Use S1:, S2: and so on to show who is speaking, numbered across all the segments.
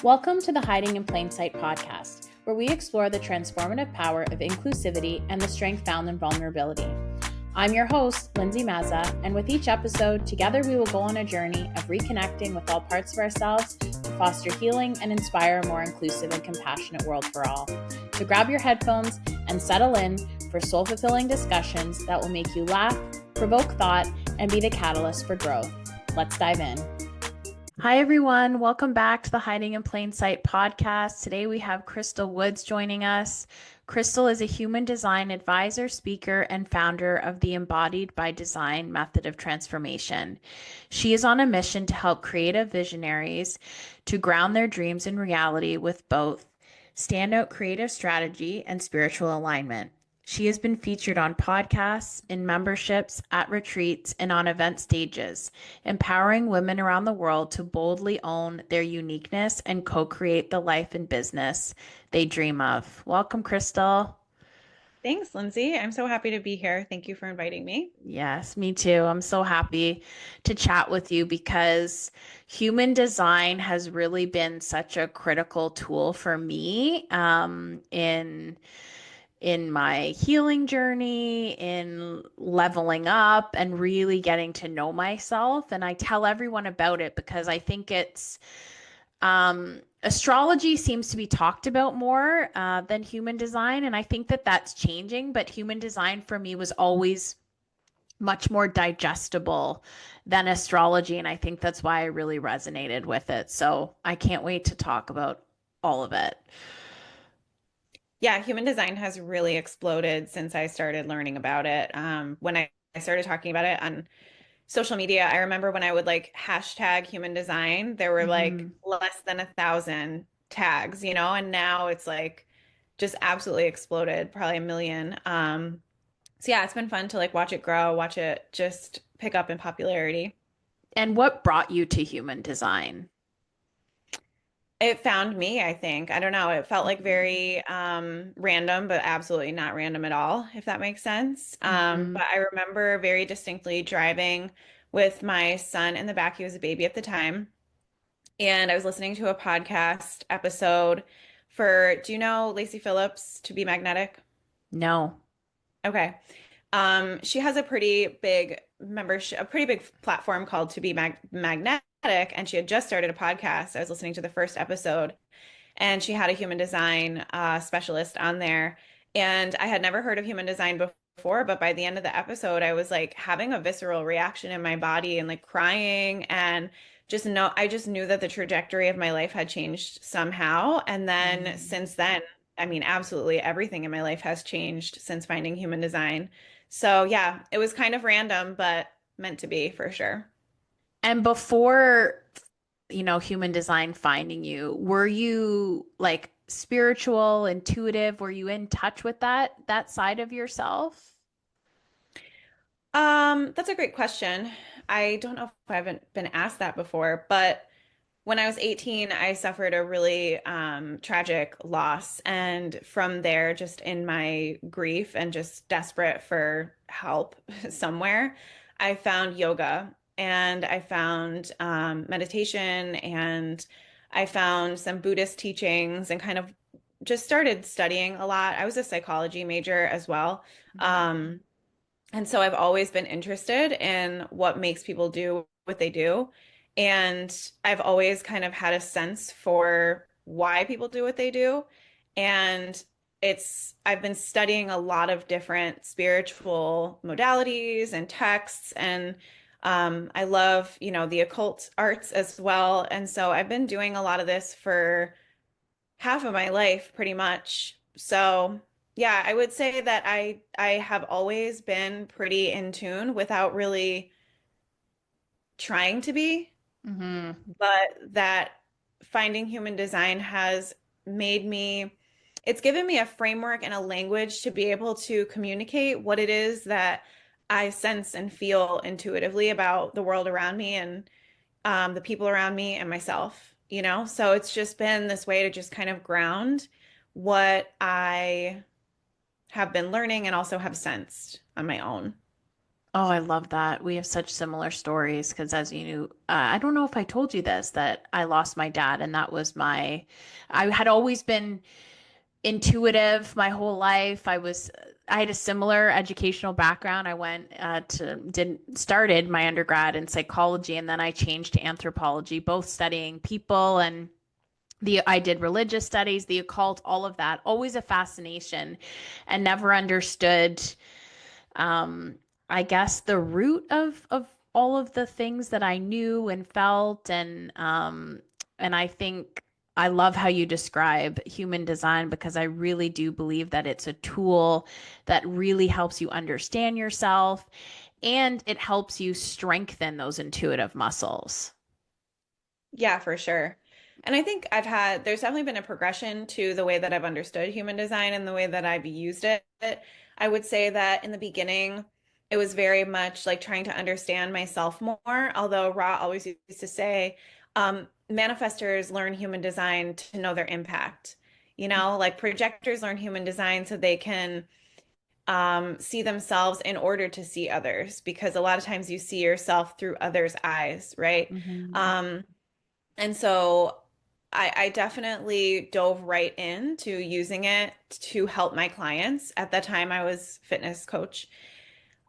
S1: Welcome to the Hiding in Plain Sight podcast, where we explore the transformative power of inclusivity and the strength found in vulnerability. I'm your host, Lindsey Mazza, and with each episode, together we will go on a journey of reconnecting with all parts of ourselves to foster healing and inspire a more inclusive and compassionate world for all. So grab your headphones and settle in for soul-fulfilling discussions that will make you laugh, provoke thought, and be the catalyst for growth. Let's dive in. Hi, everyone. Welcome back to the Hiding in Plain Sight podcast. Today we have Krystal Woods joining us. Krystal is a human design advisor, speaker, and founder of the Embodied by Design method of transformation. She is on a mission to help creative visionaries to ground their dreams in reality with both standout creative strategy and spiritual alignment. She has been featured on podcasts, in memberships, at retreats, and on event stages, empowering women around the world to boldly own their uniqueness and co-create the life and business they dream of. Welcome, Krystal.
S2: Thanks, Lindsey. I'm so happy to be here. Thank you for inviting me.
S1: Yes, me too. I'm so happy to chat with you because human design has really been such a critical tool for me in my healing journey, in leveling up and really getting to know myself. And I tell everyone about it because I think it's astrology seems to be talked about more than human design. And I think that that's changing. But human design for me was always much more digestible than astrology. And I think that's why I really resonated with it. So I can't wait to talk about all of it.
S2: Yeah, human design has really exploded since I started learning about it. When I started talking about it on social media, I remember when I would like hashtag human design, there were like less than 1,000 tags, and now it's like just absolutely exploded, probably a million. So yeah, it's been fun to like watch it grow, watch it just pick up in popularity.
S1: And what brought you to human design?
S2: It found me, I think. I don't know. It felt like very random, but absolutely not random at all, if that makes sense. But I remember very distinctly driving with my son in the back. He was a baby at the time. And I was listening to a podcast episode do you know Lacey Phillips, To Be Magnetic?
S1: No.
S2: Okay. She has a pretty big membership, a pretty big platform called To Be Magnetic, and she had just started a podcast. I was listening to the first episode, and she had a human design specialist on there, and I had never heard of human design before, but by the end of the episode, I was like having a visceral reaction in my body and like crying, and I just knew that the trajectory of my life had changed somehow, and then since then, I mean, absolutely everything in my life has changed since finding human design. So yeah, it was kind of random, but meant to be for sure.
S1: And before, human design finding you, were you like spiritual, intuitive? Were you in touch with that side of yourself?
S2: That's a great question. I don't know if I haven't been asked that before, but when I was 18, I suffered a really tragic loss. And from there, just in my grief and just desperate for help somewhere, I found yoga and I found meditation and I found some Buddhist teachings and kind of just started studying a lot. I was a psychology major as well. Um, and so I've always been interested in what makes people do what they do. And I've always kind of had a sense for why people do what they do. And I've been studying a lot of different spiritual modalities and texts. And I love, the occult arts as well. And so I've been doing a lot of this for half of my life, pretty much. So yeah, I would say that I have always been pretty in tune without really trying to be,
S1: Mm-hmm.
S2: but that finding human design has made me, it's given me a framework and a language to be able to communicate what it is that I sense and feel intuitively about the world around me and the people around me and myself. So it's just been this way to just kind of ground what I have been learning and also have sensed on my own.
S1: Oh, I love that. We have such similar stories because, as you knew, I don't know if I told you this, that I lost my dad, and that was I had always been intuitive my whole life. I had a similar educational background. I went started my undergrad in psychology, and then I changed to anthropology, both studying people and I did religious studies, the occult, all of that. Always a fascination, and never understood, um, I guess, the root of all of the things that I knew and felt, and I think I love how you describe human design because I really do believe that it's a tool that really helps you understand yourself and it helps you strengthen those intuitive muscles.
S2: Yeah, for sure. And I think there's definitely been a progression to the way that I've understood human design and the way that I've used it. I would say that in the beginning, it was very much like trying to understand myself more, although Ra always used to say, manifestors learn human design to know their impact. Like projectors learn human design so they can see themselves in order to see others, because a lot of times you see yourself through others' eyes, right?
S1: Mhm.
S2: Um, and so I definitely dove right into using it to help my clients. At that time, I was fitness coach.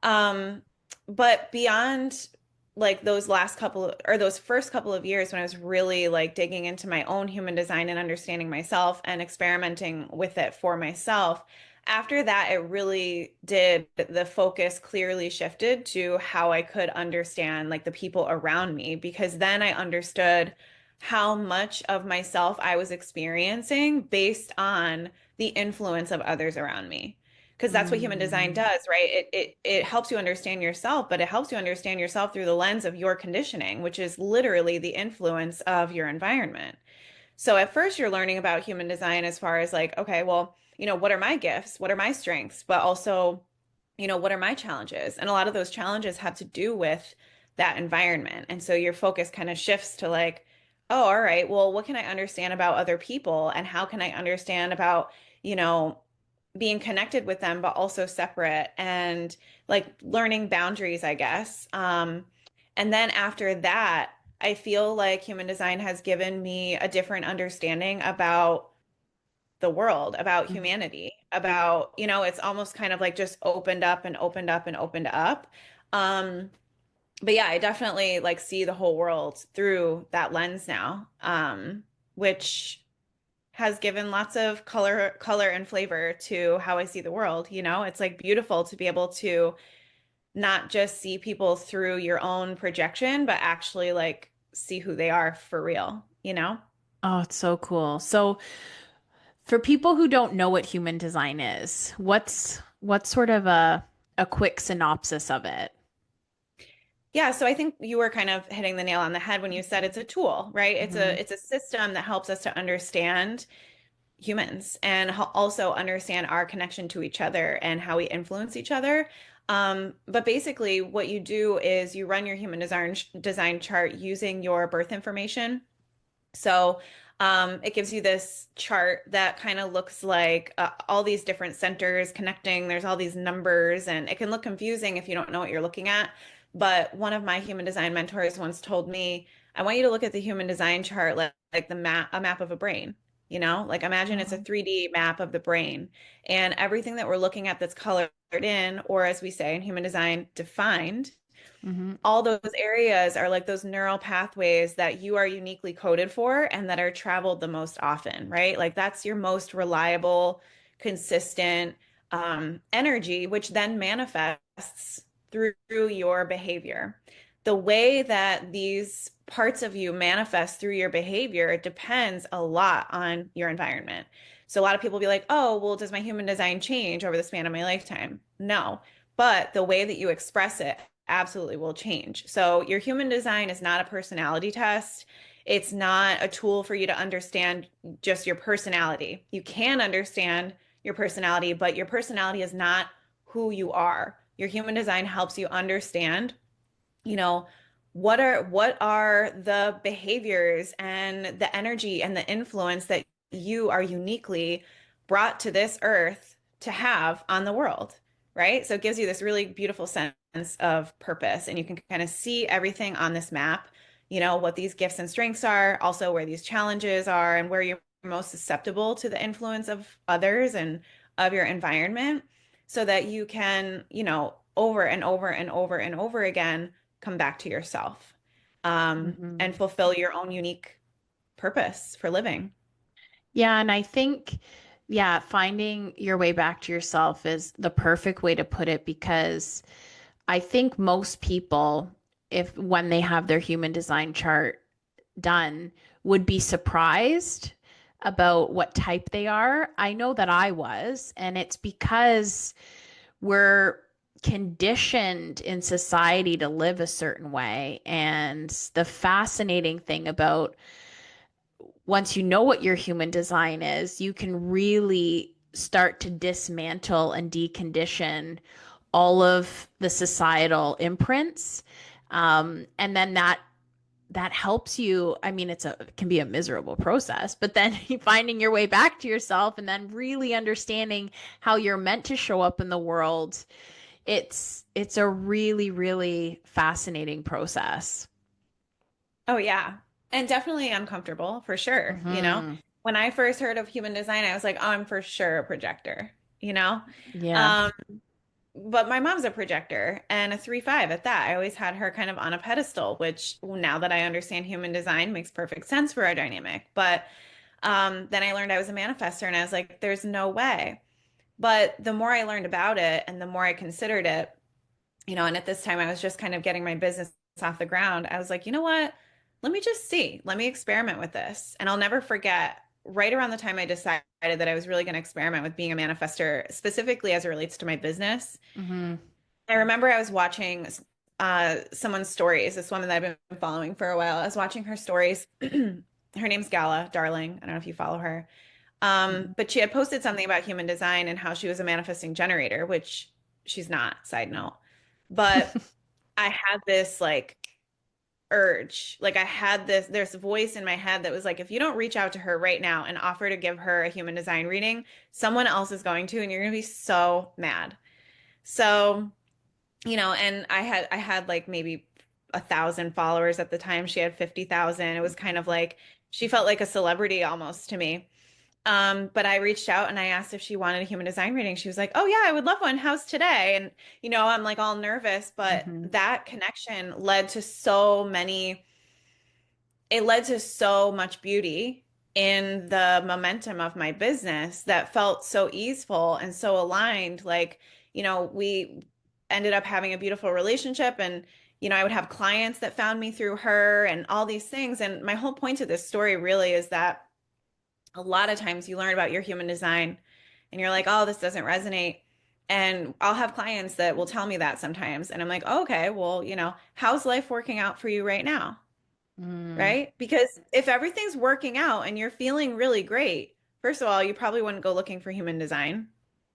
S2: Um, but beyond like those first couple of years when I was really like digging into my own human design and understanding myself and experimenting with it for myself, after that, it really did, the focus clearly shifted to how I could understand like the people around me, because then I understood how much of myself I was experiencing based on the influence of others around me, because that's what human design
S1: Mm.
S2: does, right? It helps you understand yourself, but it helps you understand yourself through the lens of your conditioning, which is literally the influence of your environment. So at first you're learning about human design as far as like, okay, well, what are my gifts? What are my strengths? But also, what are my challenges? And a lot of those challenges have to do with that environment. And so your focus kind of shifts to like, oh, all right, well, what can I understand about other people? And how can I understand about, you know, being connected with them, but also separate, and like learning boundaries, I guess. And then after that, I feel like human design has given me a different understanding about the world, about
S1: Mhm.
S2: humanity, about, it's almost kind of like just opened up and opened up and opened up. Um, but yeah, I definitely like see the whole world through that lens now, which has given lots of color and flavor to how I see the world. It's like beautiful to be able to not just see people through your own projection, but actually like see who they are for real?
S1: Oh, it's so cool. So, for people who don't know what human design is, what's sort of a quick synopsis of it?
S2: Yeah, so I think you were kind of hitting the nail on the head when you said it's a tool, right? It's
S1: Hmm.
S2: a system that helps us to understand humans and also understand our connection to each other and how we influence each other. But basically, what you do is you run your human design chart using your birth information. So it gives you this chart that kind of looks like all these different centers connecting. There's all these numbers, and it can look confusing if you don't know what you're looking at. But one of my human design mentors once told me, I want you to look at the human design chart like a map of a brain. Like imagine it's a 3D map of the brain, and everything that we're looking at that's colored in, or as we say in human design, defined,
S1: Hmm.
S2: all those areas are like those neural pathways that you are uniquely coded for and that are traveled the most often, right? Like that's your most reliable, consistent energy, which then manifests through your behavior. The way that these parts of you manifest through your behavior, it depends a lot on your environment. So a lot of people will be like, oh, well, does my human design change over the span of my lifetime? No. But the way that you express it absolutely will change. So your human design is not a personality test. It's not a tool for you to understand just your personality. You can understand your personality, but your personality is not who you are. Your human design helps you understand, you know, what are the behaviors and the energy and the influence that you are uniquely brought to this earth to have on the world, right? So it gives you this really beautiful sense of purpose, and you can kind of see everything on this map, you know, what these gifts and strengths are, also where these challenges are, and where you're most susceptible to the influence of others and of your environment, so that you can, you know, over and over and over and over again, come back to yourself, and
S1: Mhm.
S2: fulfill your own unique purpose for living.
S1: Yeah, and I think, yeah, finding your way back to yourself is the perfect way to put it because I think most people, if when they have their human design chart done, would be surprised about what type they are. I know that I was, and it's because we're conditioned in society to live a certain way. And the fascinating thing about once you know what your human design is, you can really start to dismantle and decondition all of the societal imprints. And then that helps you. I mean, it can be a miserable process, but then finding your way back to yourself and then really understanding how you're meant to show up in the world. It's a really, really fascinating process.
S2: Oh yeah. And definitely uncomfortable for sure, you know.
S1: Hmm.
S2: When I first heard of human design, I was like, oh, I'm for sure a projector, you know?
S1: Yeah.
S2: Um, but my mom's a projector and a 3/5 at that. I always had her kind of on a pedestal, which now that I understand human design makes perfect sense for our dynamic. But then I learned I was a manifestor and I was like, there's no way. But the more I learned about it and the more I considered it, you know, and at this time I was just kind of getting my business off the ground. I was like, you know what? Let me just see. Let me experiment with this. And I'll never forget right around the time I decided that I was really going to experiment with being a manifester, specifically as it relates to my business.
S1: Hmm.
S2: I remember I was watching someone's stories, this woman that I've been following for a while. I was watching her stories. Her name's Gala Darling. I don't know if you follow her. But she had posted something about human design and how she was a manifesting generator, which she's not, side note. But I had this like urge. Like I had there's a voice in my head that was like, if you don't reach out to her right now and offer to give her a human design reading, someone else is going to, and you're going to be so mad. So, you know, and I had like maybe 1,000 followers at the time. She had 50,000. It was kind of like she felt like a celebrity almost to me. But I reached out and I asked if she wanted a human design reading. She was like, "Oh yeah, I would love one. How's today?" And you know, I'm like all nervous, but
S1: Hmm.
S2: that connection led to so many, it led to so much beauty in the momentum of my business that felt so easeful and so aligned. Like, you know, we ended up having a beautiful relationship, and you know, I would have clients that found me through her and all these things. And my whole point of this story really is that a lot of times you learn about your human design and you're like, oh, this doesn't resonate. And I'll have clients that will tell me that sometimes. And I'm like, oh, okay, well, you know, how's life working out for you right now?
S1: Mm.
S2: Right? Because if everything's working out and you're feeling really great, first of all, you probably wouldn't go looking for human design.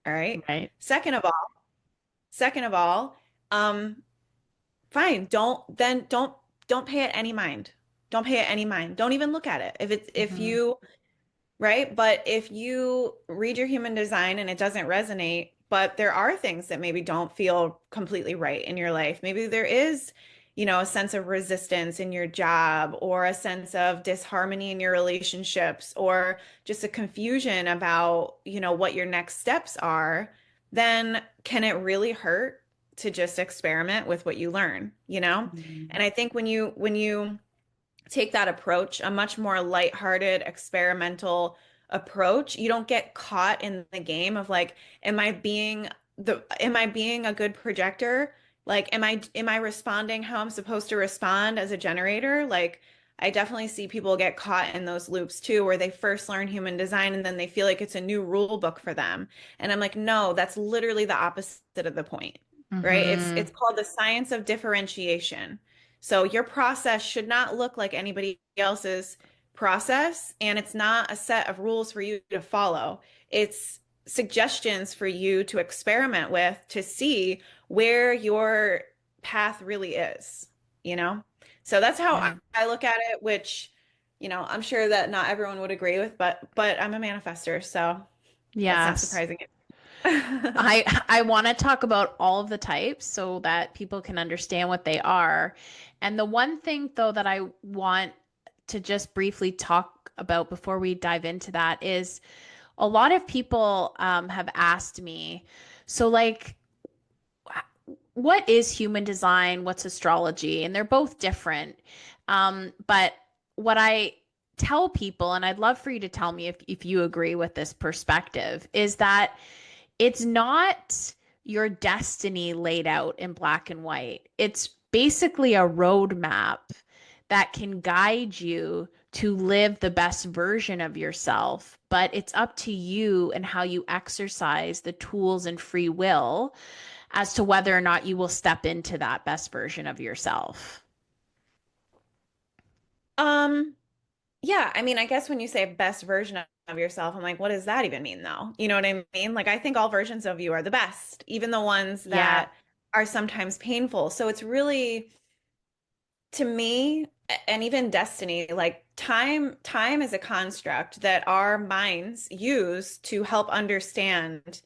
S2: All right.
S1: Right.
S2: Second of all, second of all, um, fine. Don't pay it any mind. Don't pay it any mind. Don't even look at it. If
S1: Hmm.
S2: you right? But if you read your human design and it doesn't resonate, but there are things that maybe don't feel completely right in your life, maybe there is, you know, a sense of resistance in your job or a sense of disharmony in your relationships or just a confusion about, you know, what your next steps are, then can it really hurt to just experiment with what you learn, you know?
S1: Hmm.
S2: And I think when you take that approach, a much more lighthearted, experimental approach, you don't get caught in the game of like, am I being a good projector? Like, am I responding how I'm supposed to respond as a generator? Like, I definitely see people get caught in those loops too, where they first learn human design and then they feel like it's a new rule book for them. And I'm like, no, that's literally the opposite of the point, right? It's
S1: Hmm.
S2: called the science of differentiation. So your process should not look like anybody else's process, and it's not a set of rules for you to follow. It's suggestions for you to experiment with to see where your path really is, you know? So that's how
S1: Yeah.
S2: I look at it, which, you know, I'm sure that not everyone would agree with, but I'm a manifester, so that's not
S1: Yes.
S2: surprising.
S1: I want to talk about all of the types so that people can understand what they are. And the one thing though that I want to just briefly talk about before we dive into that is a lot of people have asked me, so like, what is human design? What's astrology? And they're both different. But what I tell people, and I'd love for you to tell me if you agree with this perspective, is that it's not your destiny laid out in black and white. It's basically a roadmap that can guide you to live the best version of yourself. But it's up to you and how you exercise the tools and free will as to whether or not you will step into that best version of yourself.
S2: Um, yeah, I mean, I guess when you say best version of yourself, I'm like, what does that even mean though? You know what I mean? Like, I think all versions of you are the best, even the ones
S1: Yeah.
S2: that are sometimes painful. So it's really, to me, and even destiny, like time is a construct that our minds use to help understand,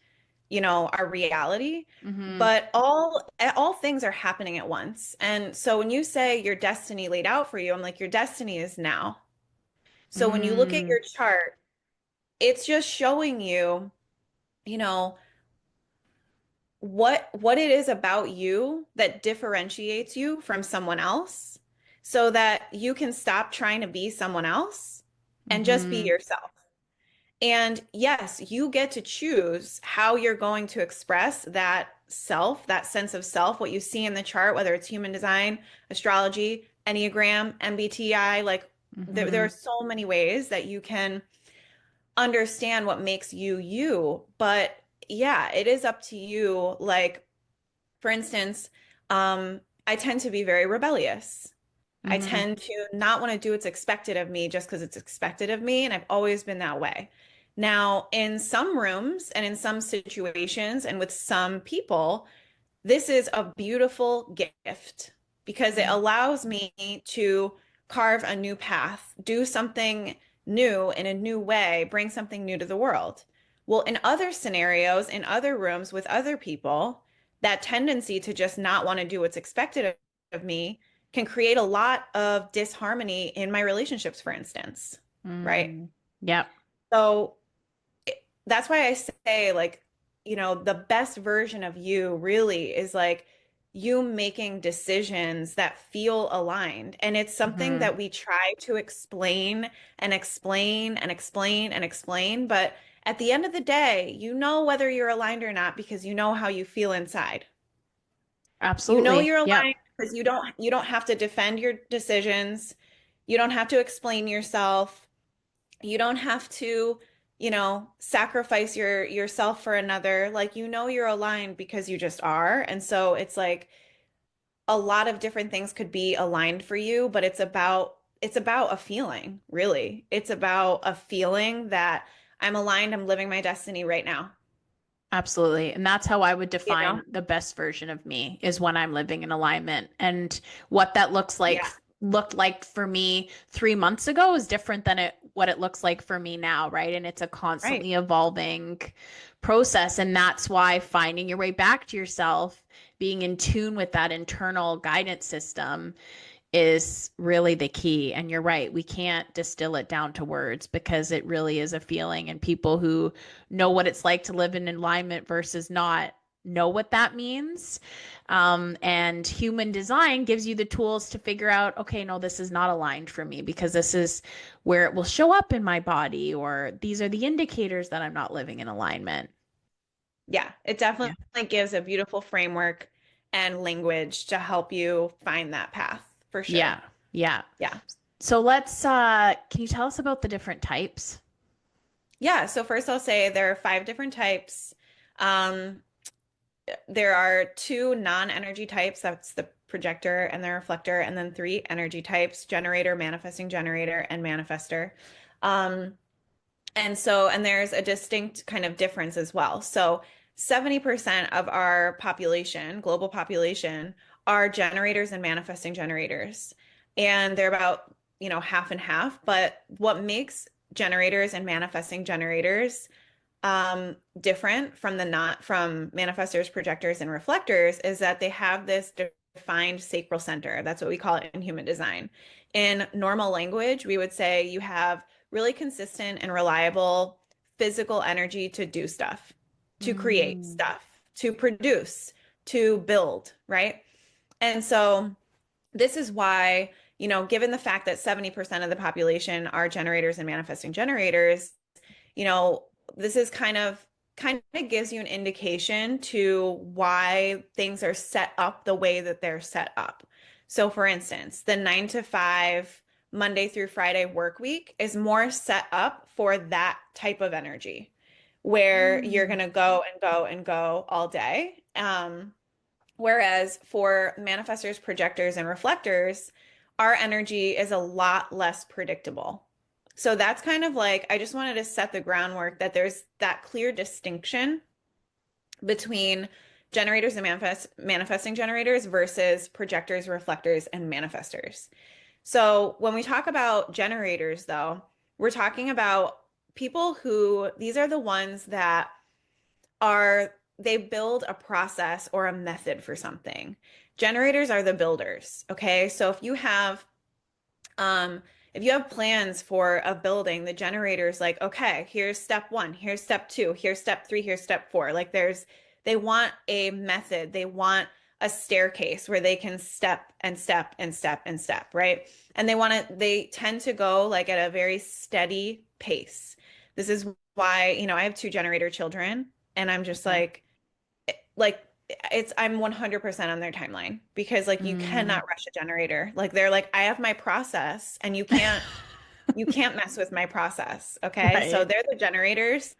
S2: our reality.
S1: Mm-hmm.
S2: But all things are happening at once. And so when you say your destiny laid out for you, I'm like, your destiny is now. So when you look at
S1: Mm-hmm.
S2: your chart, it's just showing you, you know, what it is about you that differentiates you from someone else so that you can stop trying to be someone else and just be
S1: Mm-hmm.
S2: yourself. And yes, you get to choose how you're going to express that self, that sense of self, what you see in the chart, whether it's human design, astrology, Enneagram, MBTI, like there
S1: Mm-hmm.
S2: are so many ways that you can understand what makes you you. But yeah, it is up to you. Like, for instance, I tend to be very rebellious. I
S1: Mm-hmm.
S2: tend to not want to do what's expected of me just because it's expected of me. And I've always been that way. Now, in some rooms and in some situations and with some people, this is a beautiful gift because it allows me to carve a new path, do something new in a new way, bring something new to the world. Well, in other scenarios, in other rooms with other people, that tendency to just not want to do what's expected of me can create a lot of disharmony in my relationships, for instance, right?
S1: Mm. Yep.
S2: So that's why I say, like, the best version of you really is like you making decisions that feel aligned. And it's something
S1: Mm-hmm.
S2: that we try to explain and explain and explain and explain. But at the end of the day, you know whether you're aligned or not because you know how you feel inside. You know
S1: Absolutely.
S2: you're
S1: Yep.
S2: aligned because you don't have to defend your decisions. You don't have to explain yourself. You don't have to, sacrifice yourself for another. Like, you're aligned because you just are. And so it's like a lot of different things could be aligned for you, but it's about a feeling, really. It's about a feeling that I'm aligned, I'm living my destiny right now,
S1: Absolutely. And that's how I would
S2: you know?
S1: define the best version of me is when I'm living in alignment. And what that
S2: Yeah,
S1: looked like for me 3 months ago is different than what it looks like for me now, right? And it's a
S2: right.
S1: constantly evolving process. And that's why finding your way back to yourself, being in tune with that internal guidance system is really the key. And you're right, we can't distill it down to words because it really is a feeling. And people who know what it's like to live in alignment versus not know what that means. And human design gives you the tools to figure out, okay, no, this is not aligned for me because this is where it will show up in my body, or these are the indicators that I'm not living in alignment.
S2: Yeah, it
S1: Yeah.
S2: definitely gives a beautiful framework and language to help you find that path for sure.
S1: Yeah. Yeah.
S2: Yeah.
S1: So can you tell us about the different types?
S2: Yeah, so first I'll say there are five different types. Um, there are two non-energy types. That's the projector and the reflector, and then three energy types, generator, manifesting generator, and manifestor. Um, and there's a distinct kind of difference as well. So 70% of our population, global population, are generators and manifesting generators. And they're about, half and half. But what makes generators and manifesting generators different from from manifestors, projectors, and reflectors is that they have this defined sacral center. That's what we call it in human design. In normal language, we would say you have really consistent and reliable physical energy to do stuff, to create
S1: Mm.
S2: stuff, to produce, to build, right? And so this is why, given the fact that 70% of the population are generators and manifesting generators, you know, this is kind of gives you an indication to why things are set up the way that they're set up. So for instance, the 9 to 5 Monday through Friday work week is more set up for that type of energy where you're
S1: Mm.
S2: going to go and go and go all day. Whereas for manifestors, projectors, and reflectors, our energy is a lot less predictable. So that's kind of like, I just wanted to set the groundwork that there's that clear distinction between generators and manifesting generators versus projectors, reflectors, and manifestors. So when we talk about generators, though, we're talking about people who, these are the ones that they build a process or a method for something. Generators are the builders, okay? So if you have plans for a building, the generator is like, okay, here's step one, here's step two, here's step three, here's step four. Like they want a method, they want a staircase where they can step and step and step and step, right? And they tend to go like at a very steady pace. This is why, I have two generator children, and I'm just
S1: Okay.
S2: like I'm 100% on their timeline because like you
S1: Mm.
S2: cannot rush a generator. Like they're like, I have my process and you can't mess with my process. Okay. So
S1: Right.
S2: they're the generators.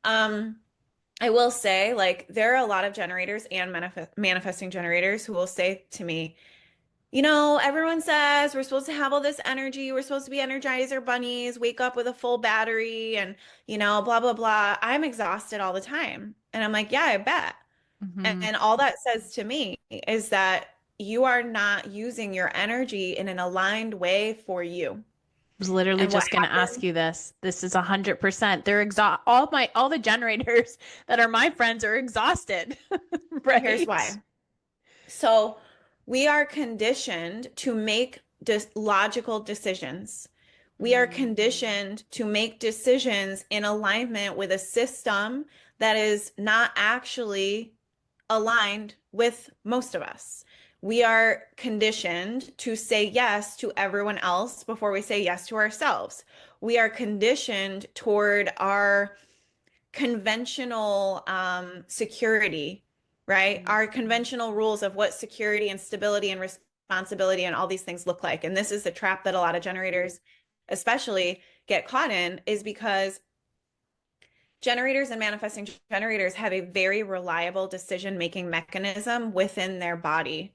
S2: Um, I will say like there are a lot of generators and manifesting generators who will say to me, everyone says we're supposed to have all this energy. We're supposed to be energizer bunnies, wake up with a full battery and, blah, blah, blah. I'm exhausted all the time. And I'm like, yeah, I bet.
S1: Hmm.
S2: And all that says to me is that you are not using your energy in an aligned way for you.
S1: Was literally
S2: And what
S1: just going to ask
S2: happens,
S1: you this. This is 100%. They're all the generators that are my friends are exhausted,
S2: here's
S1: right?
S2: why. So we are conditioned to make logical decisions. We are
S1: Mm.
S2: conditioned to make decisions in alignment with a system that is not actually aligned with most of us. We are conditioned to say yes to everyone else before we say yes to ourselves. We are conditioned toward our conventional security, right?
S1: Mm.
S2: Our conventional rules of what security and stability and responsibility and all these things look like. And this is the trap that a lot of generators, especially, get caught in, is because generators and manifesting generators have a very reliable decision-making mechanism within their body.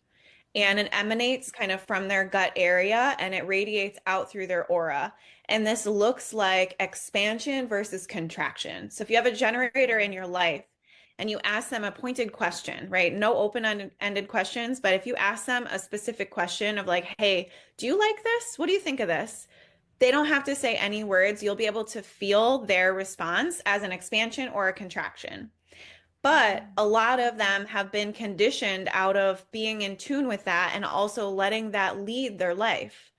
S2: And it emanates kind of from their gut area and it radiates out through their aura. And this looks like expansion versus contraction. So if you have a generator in your life and you ask them a pointed question, right? No open-ended questions, but if you ask them a specific question of like, hey, do you like this? What do you think of this? They don't have to say any words. You'll be able to feel their response as an expansion or a contraction. But a lot of them have been conditioned out of being in tune with that and also letting that lead their life.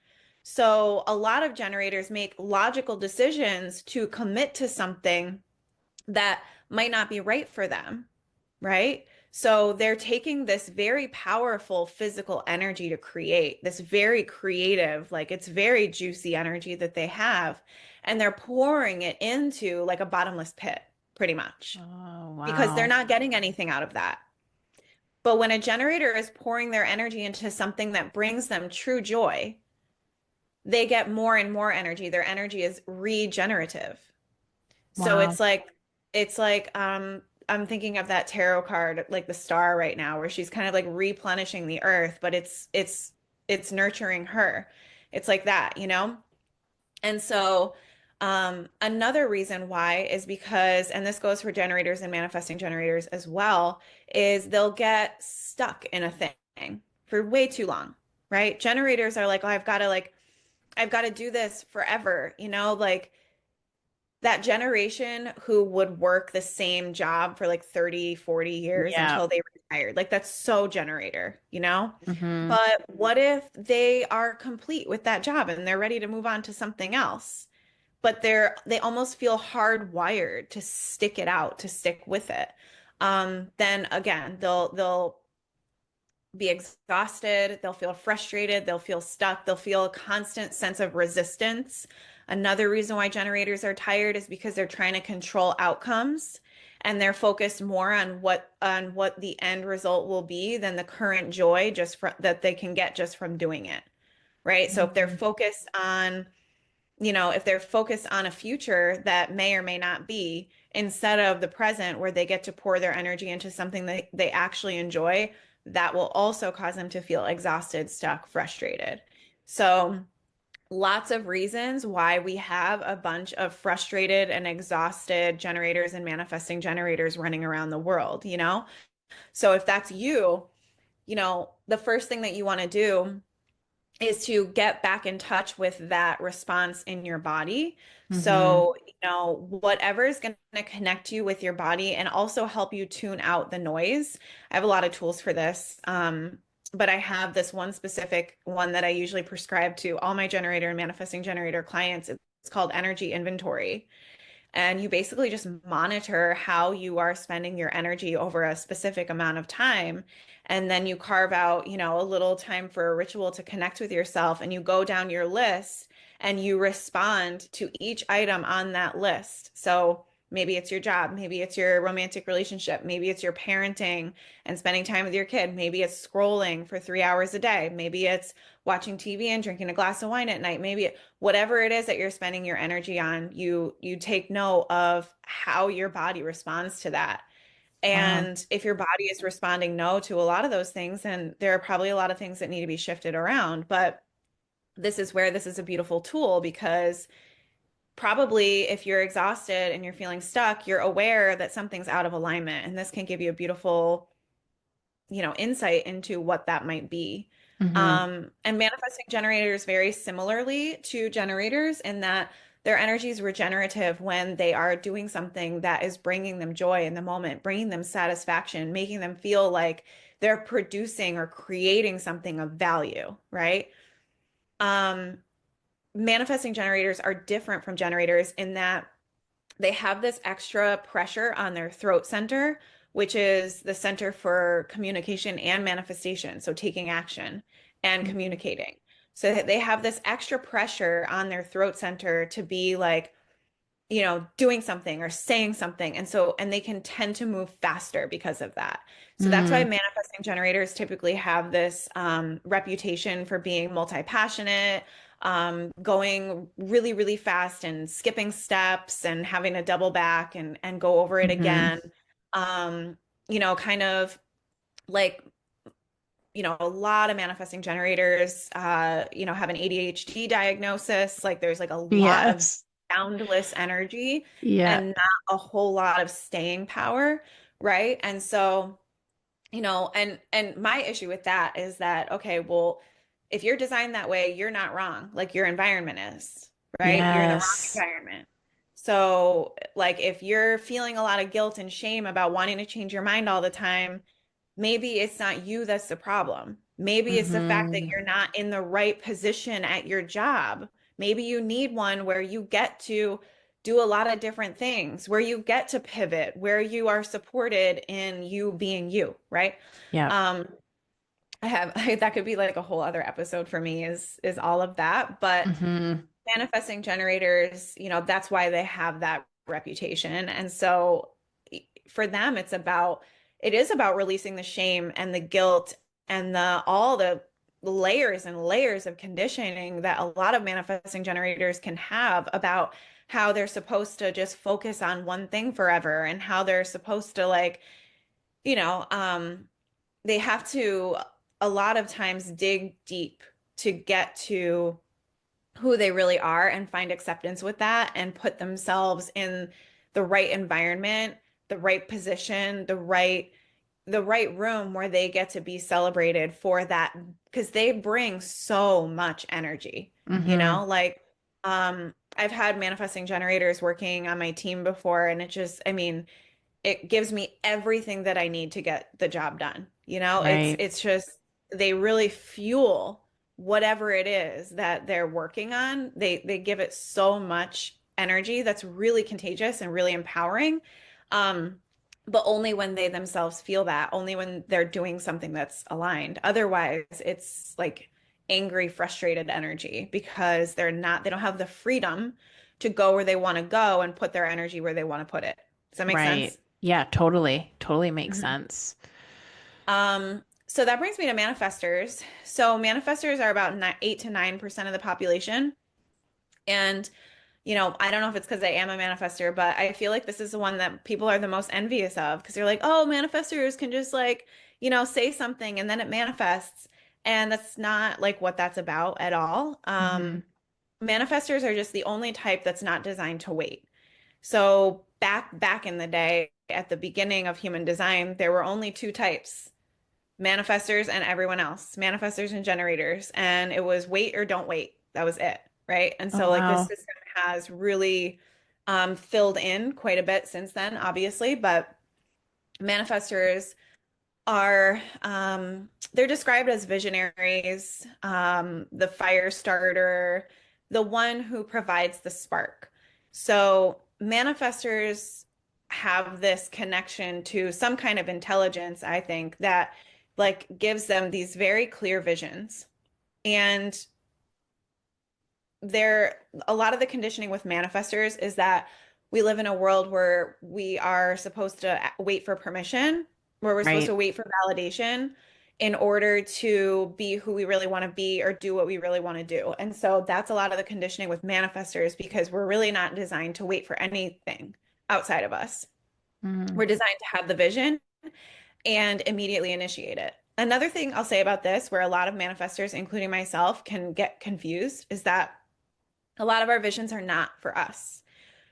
S2: So a lot of generators make logical decisions to commit to something that might not be right for them, right? So they're taking this very powerful physical energy to create this very creative, like it's very juicy energy that they have, and they're pouring it into like a bottomless pit, pretty much,
S1: Oh,
S2: because they're
S1: wow.
S2: not getting anything out of that. But when a generator is pouring their energy into something that brings them true joy, they get more and more energy. Their energy is regenerative. So
S1: Wow.
S2: it's like I'm thinking of that tarot card, like the star right now, where she's kind of like replenishing the earth, but it's nurturing her. It's like that. And so another reason why is because, and this goes for generators and manifesting generators as well, is they'll get stuck in a thing for way too long, right? Generators are like, oh, I've got to do this forever, like that generation who would work the same job for like 30, 40 years
S1: Yeah.
S2: until they retired. Like that's so generator, you know?
S1: Mm-hmm.
S2: But what if they are complete with that job and they're ready to move on to something else? But they almost feel hardwired to stick it out, to stick with it. Then again, they'll be exhausted, they'll feel frustrated, they'll feel stuck, they'll feel a constant sense of resistance. Another reason why generators are tired is because they're trying to control outcomes and they're focused more on what the end result will be than the current joy that they can get just from doing it. Right? So if they're focused on if they're focused on a future that may or may not be, instead of the present where they get to pour their energy into something that they actually enjoy, that will also cause them to feel exhausted, stuck, frustrated. So, lots of reasons why we have a bunch of frustrated and exhausted generators and manifesting generators running around the world, you know? So, if that's you, the first thing that you want to do is to get back in touch with that response in your body.
S1: Mm-hmm.
S2: So, whatever is going to connect you with your body and also help you tune out the noise. I have a lot of tools for this. But I have this one specific one that I usually prescribe to all my generator and manifesting generator clients. It's called energy inventory. And you basically just monitor how you are spending your energy over a specific amount of time. And then you carve out, a little time for a ritual to connect with yourself. And you go down your list and you respond to each item on that list. So maybe it's your job, maybe it's your romantic relationship, maybe it's your parenting and spending time with your kid, maybe it's scrolling for 3 hours a day, maybe it's watching TV and drinking a glass of wine at night, maybe whatever it is that you're spending your energy on, you take note of how your body responds to that.
S1: Wow.
S2: And if your body is responding no to a lot of those things, then there are probably a lot of things that need to be shifted around. But this is where this is a beautiful tool because probably if you're exhausted and you're feeling stuck, you're aware that something's out of alignment. And this can give you a beautiful insight into what that might be.
S1: Mm-hmm.
S2: And manifesting generators very similarly to generators in that their energy is regenerative when they are doing something that is bringing them joy in the moment, bringing them satisfaction, making them feel like they're producing or creating something of value, right? Um, Manifesting generators are different from generators in that they have this extra pressure on their throat center, which is the center for communication and manifestation. So taking action and communicating. So they have this extra pressure on their throat center to be like, doing something or saying something. And they can tend to move faster because of that. So that's why
S1: Mm-hmm.
S2: manifesting generators typically have this reputation for being multi-passionate, going really, really fast and skipping steps and having to double back and go over it
S1: Mm-hmm.
S2: again. Kind of like, a lot of manifesting generators, have an ADHD diagnosis. Like there's like a lot of
S1: Yes.
S2: boundless energy
S1: Yeah.
S2: and not a whole lot of staying power, right? And so, and my issue with that is that, okay, well, if you're designed that way, you're not wrong. Like your environment is, right? You're in the wrong
S1: Yes.
S2: environment. So, like, if you're feeling a lot of guilt and shame about wanting to change your mind all the time, maybe it's not you that's the problem. Maybe it's the fact that
S1: Mm-hmm.
S2: you're not in the right position at your job. Maybe you need one where you get to do a lot of different things, where you get to pivot, where you are supported in you being you, right?
S1: Yeah.
S2: Um, that could be like a whole other episode for me is all of that. But
S1: Mm-hmm.
S2: manifesting generators, that's why they have that reputation. And so for them, it is about releasing the shame and the guilt and all the layers and layers of conditioning that a lot of manifesting generators can have about how they're supposed to just focus on one thing forever and how they're supposed to like, you know, um, they have to a lot of times dig deep to get to who they really are and find acceptance with that and put themselves in the right environment, the right position, the right room where they get to be celebrated for that because they bring so much energy,
S1: Mm-hmm.
S2: like um I've had manifesting generators working on my team before, and it just, I mean, it gives me everything that I need to get the job done. You know,
S1: Right.
S2: it's just they really fuel whatever it is that they're working on. They give it so much energy that's really contagious and really empowering. Um, but only when they themselves feel that, only when they're doing something that's aligned. Otherwise, it's like angry, frustrated energy because they don't have the freedom to go where they want to go and put their energy where they want to put it. Does that make
S1: Right.
S2: sense?
S1: Yeah, totally. Totally makes
S2: Mhm.
S1: sense.
S2: So that brings me to manifestors. So manifestors are about 8 to 9% of the population. And, I don't know if it's because I am a manifestor, but I feel like this is the one that people are the most envious of because they're like, oh, manifestors can just like, say something and then it manifests. And that's not like what that's about at all.
S1: Hmm.
S2: Manifestors are just the only type that's not designed to wait. So back in the day, at the beginning of human design, there were only two types, manifestors and everyone else, manifestors and generators. And it was wait or don't wait. That was it. Right. And
S1: Oh,
S2: so, like, this
S1: wow.
S2: system has really filled in quite a bit since then, obviously. But manifestors are, they're described as visionaries, the fire starter, the one who provides the spark. So, manifestors have this connection to some kind of intelligence, I think, that like gives them these very clear visions. And there, a lot of the conditioning with manifestors is that we live in a world where we are supposed to wait for permission, where we're supposed to
S1: Right.
S2: wait for validation in order to be who we really want to be or do what we really want to do. And so that's a lot of the conditioning with manifestors because we're really not designed to wait for anything outside of us.
S1: Mm.
S2: We're designed to have the vision and immediately initiate it. Another thing I'll say about this, where a lot of manifestors, including myself, can get confused, is that a lot of our visions are not for us.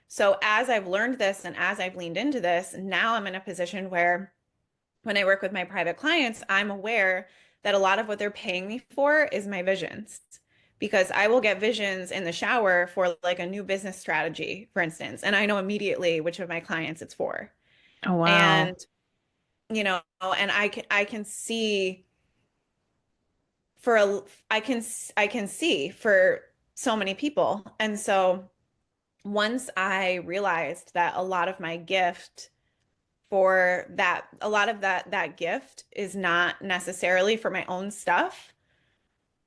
S2: So, as I've learned this and as I've leaned into this, now I'm in a position where when I work with my private clients, I'm aware that a lot of what they're paying me for is my visions. Because I will get visions in the shower for like a new business strategy, for instance, and I know immediately which of my clients it's for.
S1: Oh, wow.
S2: And and I can see for a I can see for so many people. And so once I realized that a lot of my gift for that a lot of that gift is not necessarily for my own stuff,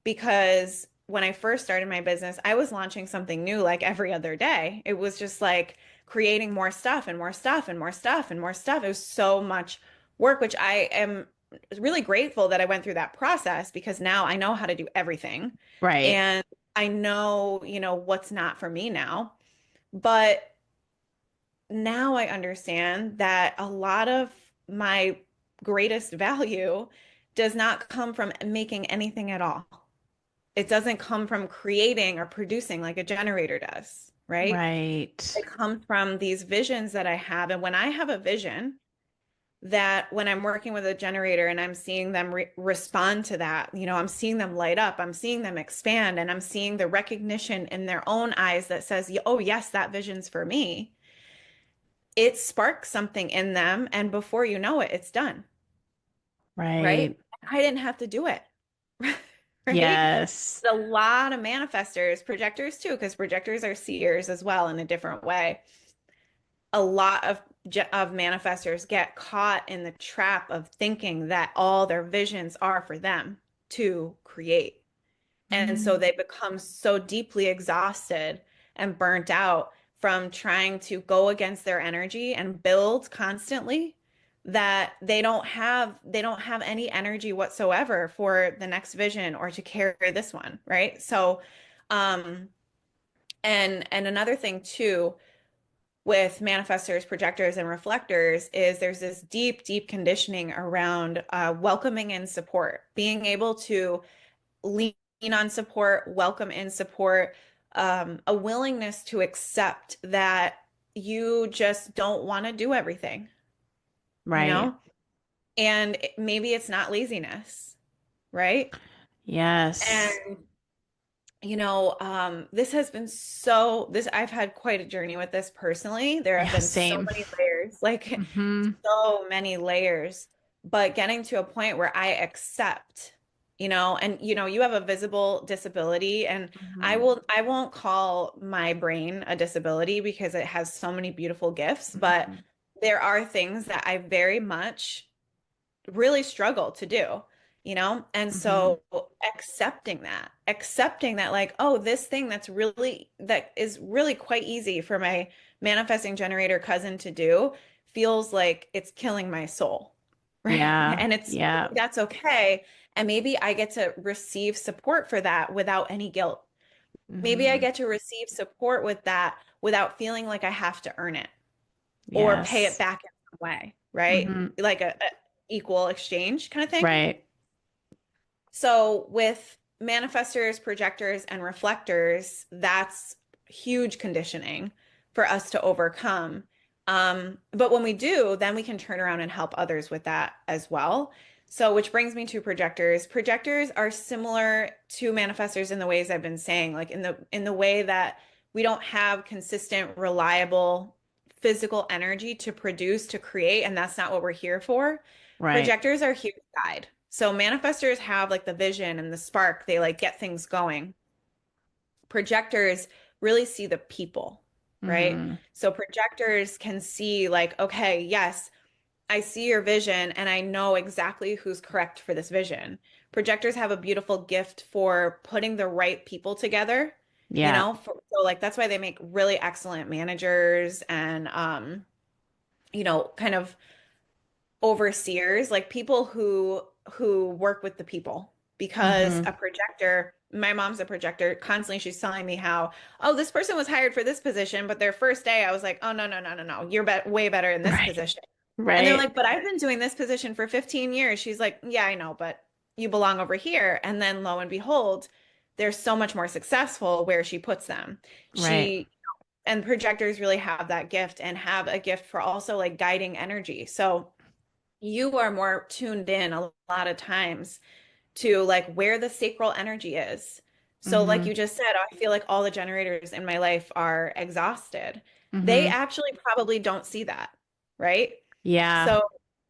S2: because when I first started my business, I was launching something new like every other day. It was just like creating more stuff and more stuff and more stuff and more stuff. It was so much work, which I am really grateful that I went through that process because now I know how to do everything.
S1: Right.
S2: And I know, what's not for me now. But now I understand that a lot of my greatest value does not come from making anything at all. It doesn't come from creating or producing like a generator does, right?
S1: Right.
S2: It comes from these visions that I have. And when I have a vision that when I'm working with a generator and I'm seeing them respond to that, I'm seeing them light up, I'm seeing them expand, and I'm seeing the recognition in their own eyes that says, oh, yes, that vision's for me. It sparks something in them. And before you know it, it's done, right?
S1: Right.
S2: I didn't have to do it. Right?
S1: Yes.
S2: A lot of manifestors, projectors too, because projectors are seers as well in a different way. A lot of manifestors get caught in the trap of thinking that all their visions are for them to create. And so
S1: Mm.
S2: they become so deeply exhausted and burnt out from trying to go against their energy and build constantly that they don't have any energy whatsoever for the next vision or to carry this one, right? So um and another thing too with manifestors, projectors, and reflectors is there's this deep, deep conditioning around welcoming and support, being able to lean on support, welcome in support, a willingness to accept that you just don't want to do everything, you
S1: Right.
S2: know? And maybe it's not laziness, right?
S1: Yes.
S2: And this has been I've had quite a journey with this personally. There have
S1: Yeah,
S2: been so
S1: same.
S2: many layers, like
S1: Mm-hmm.
S2: so many layers, but getting to a point where I accept, and you have a visible disability, and
S1: Mm-hmm.
S2: I won't call my brain a disability because it has so many beautiful gifts, but
S1: Mm-hmm.
S2: there are things that I very much really struggle to do, And
S1: Mm-hmm.
S2: so accepting that like, oh, this thing that is really quite easy for my manifesting generator cousin to do feels like it's killing my soul, right?
S1: Yeah.
S2: And
S1: Yeah.
S2: that's okay. And maybe I get to receive support for that without any guilt. Maybe I
S1: Mm-hmm.
S2: get to receive support with that without feeling like I have to earn it or pay it
S1: Yes.
S2: back in some way, right?
S1: Mm-hmm.
S2: Like a equal exchange kind of thing.
S1: Right.
S2: So with manifestors, projectors, and reflectors, that's huge conditioning for us to overcome. But when we do, then we can turn around and help others with that as well. So, which brings me to projectors. Projectors are similar to manifestors in the ways I've been saying, like in the way that we don't have consistent, reliable physical energy to produce, to create, and that's not what we're here for.
S1: Right.
S2: Projectors are here to guide. So manifestors have like the vision and the spark. They like get things going. Projectors really see the people, right?
S1: Mm-hmm.
S2: So projectors can see like, okay, yes, I see your vision and I know exactly who's correct for this vision. Projectors have a beautiful gift for putting the right people together,
S1: Yeah.
S2: so like that's why they make really excellent managers and kind of overseers, like people who work with the people. Because
S1: Mm-hmm.
S2: a projector, my mom's a projector, constantly she's telling me how, oh, this person was hired for this position, but their first day I was like, oh, no, no, no, no, no, you're way better in this
S1: Right.
S2: position. And they're
S1: Right.
S2: like, but I've been doing this position for 15 years. She's like, yeah, I know, but you belong over here. And then lo and behold, they're so much more successful where she puts them.
S1: Right.
S2: She and projectors really have that gift and have a gift for also like guiding energy. So you are more tuned in a lot of times to like where the sacral energy is. So, like
S1: Mm-hmm.
S2: you just said, I feel like all the generators in my life are exhausted. They
S1: Mm-hmm.
S2: actually probably don't see that, right?
S1: Yeah.
S2: So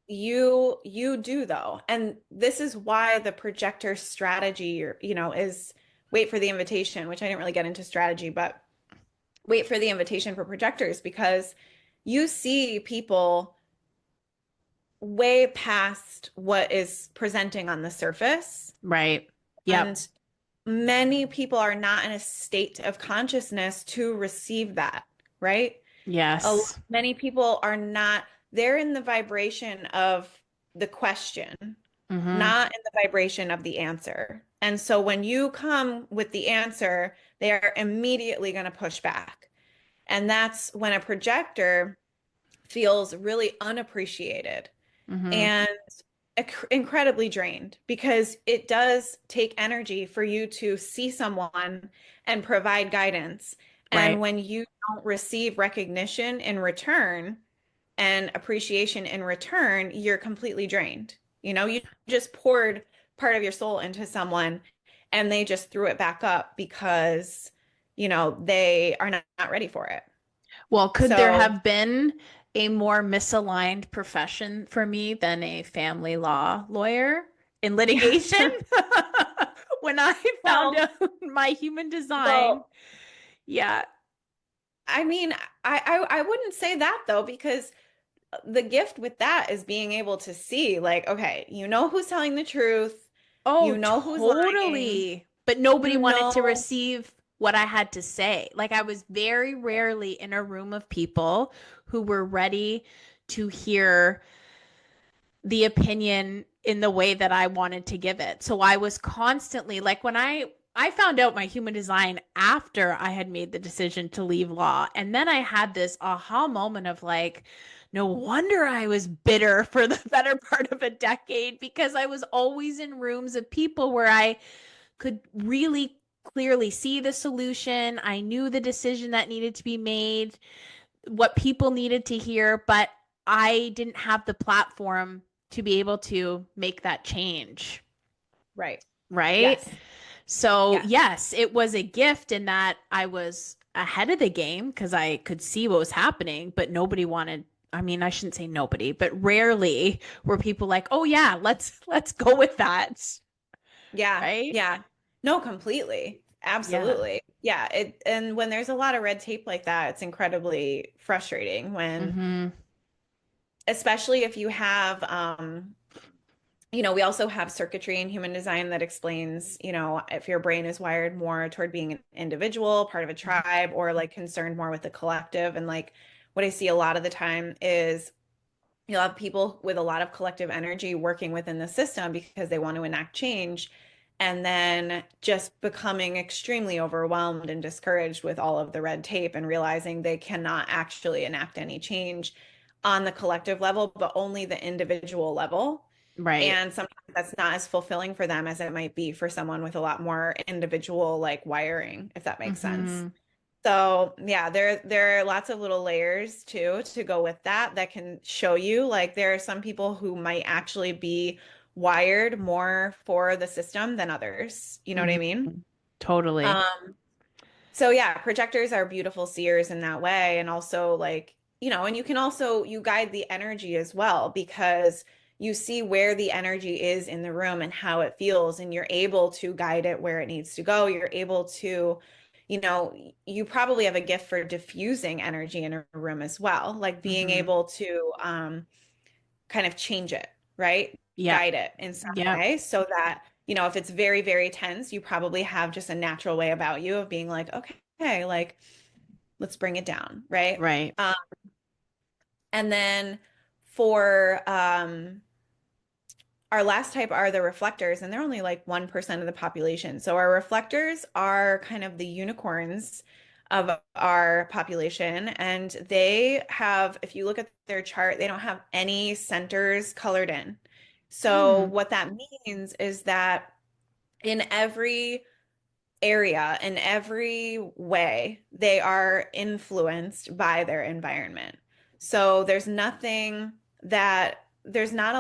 S2: you do though. And this is why the projector strategy, is wait for the invitation, which I didn't really get into strategy, but wait for the invitation for projectors because you see people way past what is presenting on the surface.
S1: Right. Yep.
S2: And many people are not in a state of consciousness to receive that, right?
S1: Yes.
S2: Many people are not, they're in the vibration of the question,
S1: Mm-hmm.
S2: not in the vibration of the answer. And so when you come with the answer, they are immediately going to push back. And that's when a projector feels really unappreciated
S1: Mm-hmm.
S2: and incredibly drained because it does take energy for you to see someone and provide guidance. And
S1: Right.
S2: when you don't receive recognition in return and appreciation in return, you're completely drained. You just poured part of your soul into someone and they just threw it back up because, they are not ready for it.
S1: Well, could there
S2: So,
S1: have been a more misaligned profession for me than a family law lawyer in
S2: yeah.
S1: litigation? When I found
S2: Well,
S1: out my human design.
S2: well,
S1: Yeah.
S2: I mean, I wouldn't say that though, because the gift with that is being able to see, like, okay, you know who's telling the truth,
S1: Oh,
S2: you know who's lying,
S1: totally. But nobody
S2: you
S1: wanted to
S2: know,
S1: receive what I had to say. Like I was very rarely in a room of people who were ready to hear the opinion in the way that I wanted to give it. So I was constantly like when I found out my human design after I had made the decision to leave law. And then I had this aha moment of like, no wonder I was bitter for the better part of a decade because I was always in rooms of people where I could really clearly see the solution. I knew the decision that needed to be made, what people needed to hear, but I didn't have the platform to be able to make that change.
S2: right.
S1: Right.
S2: Yes.
S1: So,
S2: Yes.
S1: yes, it was a gift in that I was ahead of the game because I could see what was happening, but nobody wanted, I mean, I shouldn't say nobody, but rarely were people like, "Oh yeah, let's go with that."
S2: Yeah.
S1: Right?
S2: Yeah. No, completely.
S1: Yeah.
S2: Absolutely. Yeah. And when there's a lot of red tape like that, it's incredibly frustrating when,
S1: Mm-hmm.
S2: especially if you have, we also have circuitry in human design that explains, if your brain is wired more toward being an individual, part of a tribe, or like concerned more with the collective. And like what I see a lot of the time is you'll have people with a lot of collective energy working within the system because they want to enact change, and then just becoming extremely overwhelmed and discouraged with all of the red tape and realizing they cannot actually enact any change on the collective level, but only the individual level.
S1: Right.
S2: And sometimes that's not as fulfilling for them as it might be for someone with a lot more individual like wiring, if that makes sense.
S1: Mm-hmm.
S2: So yeah, there are lots of little layers too to go with that can show you like there are some people who might actually be wired more for the system than others. You know what I mean?
S1: Mm-hmm. Totally.
S2: Um, so yeah, projectors are beautiful seers in that way. And also like, and you can also you guide the energy as well because you see where the energy is in the room and how it feels, and you're able to guide it where it needs to go. You're able to, you probably have a gift for diffusing energy in a room as well, like being
S1: Mm-hmm.
S2: able to kind of change it, right?
S1: Yep.
S2: Guide it in some
S1: Yep.
S2: way so that, if it's very, very tense, you probably have just a natural way about you of being like, okay, like let's bring it down, right?
S1: Right.
S2: And then for our last type are the reflectors, and they're only like 1% of the population. So our reflectors are kind of the unicorns of our population. And they have, if you look at their chart, they don't have any centers colored in. So
S1: Mm.
S2: what that means is that in every area, in every way, they are influenced by their environment. So there's not a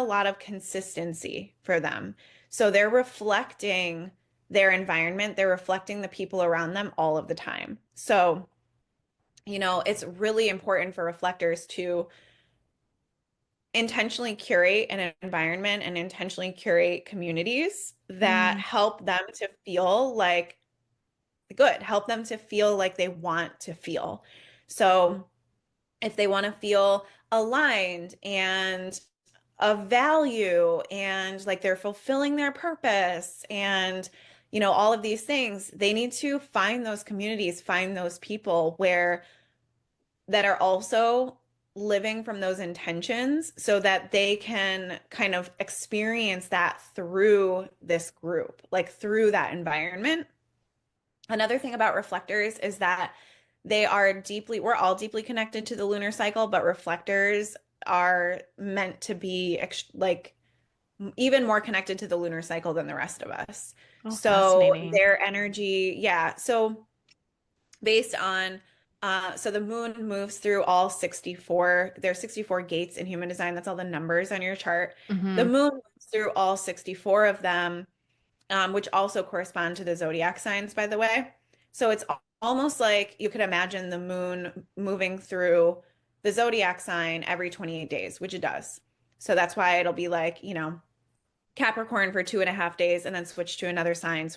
S2: lot of consistency for them. So they're reflecting their environment, they're reflecting the people around them all of the time. So, it's really important for reflectors to intentionally curate an environment and intentionally curate communities that
S1: Mm.
S2: help them to feel like good, help them to feel like they want to feel. So if they want to feel aligned and of value and like they're fulfilling their purpose and all of these things, they need to find those communities, find those people where that are also living from those intentions so that they can kind of experience that through this group, like through that environment. Another thing about reflectors is that we're all deeply connected to the lunar cycle, but reflectors are meant to be like even more connected to the lunar cycle than the rest of us.
S1: Oh,
S2: So
S1: fascinating.
S2: their energy, yeah. So based on, so the moon moves through all 64, there's 64 gates in human design. That's all the numbers on your chart. The
S1: Mm-hmm.
S2: moon moves through all 64 of them, which also correspond to the zodiac signs, by the way. So it's almost like you could imagine the moon moving through the zodiac sign every 28 days, which it does. So that's why it'll be like, Capricorn for 2.5 days and then switch to another sign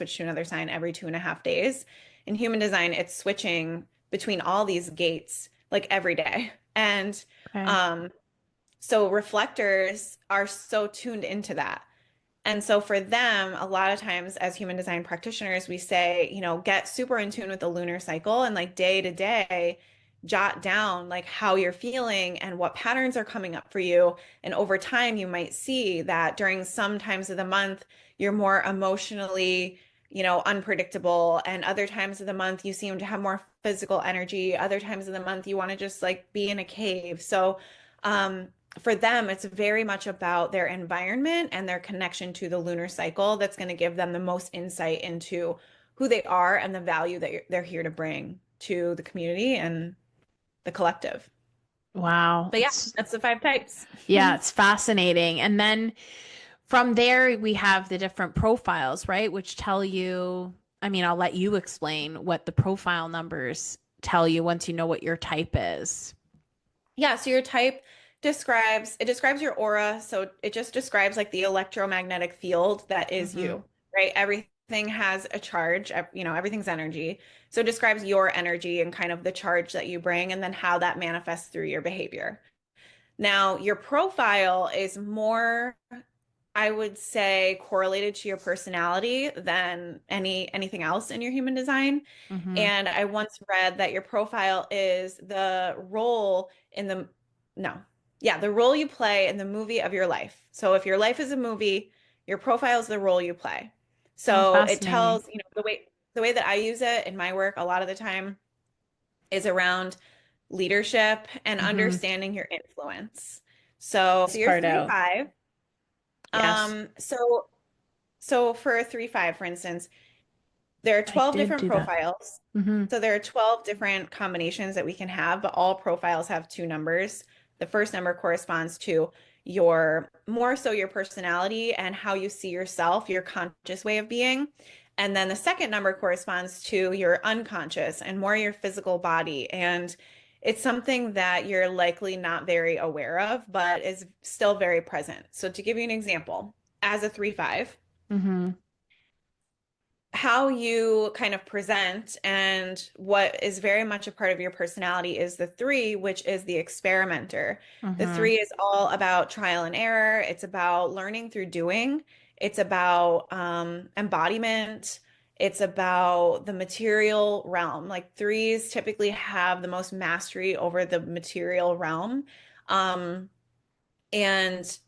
S2: every 2.5 days. In human design, it's switching between all these gates like every day. And
S1: Okay.
S2: um, so reflectors are so tuned into that. And so for them, a lot of times as human design practitioners, we say, get super in tune with the lunar cycle and like day to day, jot down like how you're feeling and what patterns are coming up for you. And over time, you might see that during some times of the month, you're more emotionally, unpredictable. And other times of the month, you seem to have more physical energy. Other times of the month, you want to just like be in a cave. So, for them, it's very much about their environment and their connection to the lunar cycle that's going to give them the most insight into who they are and the value that they're here to bring to the community and the collective.
S1: Wow.
S2: But yeah, that's the 5 types.
S1: Yeah, it's fascinating. And then from there, we have the different profiles, right? Which tell you I mean, I'll let you explain what the profile numbers tell you once you know what your type is.
S2: Yeah, so your type describes your aura. So it just describes like the electromagnetic field that is
S1: Mm-hmm.
S2: you, right? Everything has a charge, everything's energy. So it describes your energy and kind of the charge that you bring and then how that manifests through your behavior. Now, your profile is more, I would say, correlated to your personality than anything else in your human design.
S1: Mm-hmm.
S2: And I once read that your profile is the role in the, no, yeah, the role you play in the movie of your life. So if your life is a movie, your profile is the role you play.
S1: Oh,
S2: So it
S1: fascinating.
S2: tells, the way that I use it in my work a lot of the time is around leadership and
S1: Mm-hmm.
S2: understanding your influence. So
S1: This
S2: you're
S1: part
S2: three
S1: out.
S2: five.
S1: Yes,
S2: So for a 3-5, for instance, there are
S1: I
S2: 12
S1: did
S2: different
S1: do that.
S2: profiles.
S1: Mm-hmm.
S2: So there are 12 different combinations that we can have, but all profiles have two numbers. The first number corresponds to your more so your personality and how you see yourself, your conscious way of being. And then the second number corresponds to your unconscious and more your physical body. And it's something that you're likely not very aware of, but is still very present. So to give you an example, as a 3-5,
S1: Mm-hmm.
S2: how you kind of present and what is very much a part of your personality is the three, which is the experimenter. The
S1: Mm-hmm.
S2: three is all about trial and error. It's about learning through doing. It's about embodiment. It's about the material realm. Like threes typically have the most mastery over the material realm. Um, and,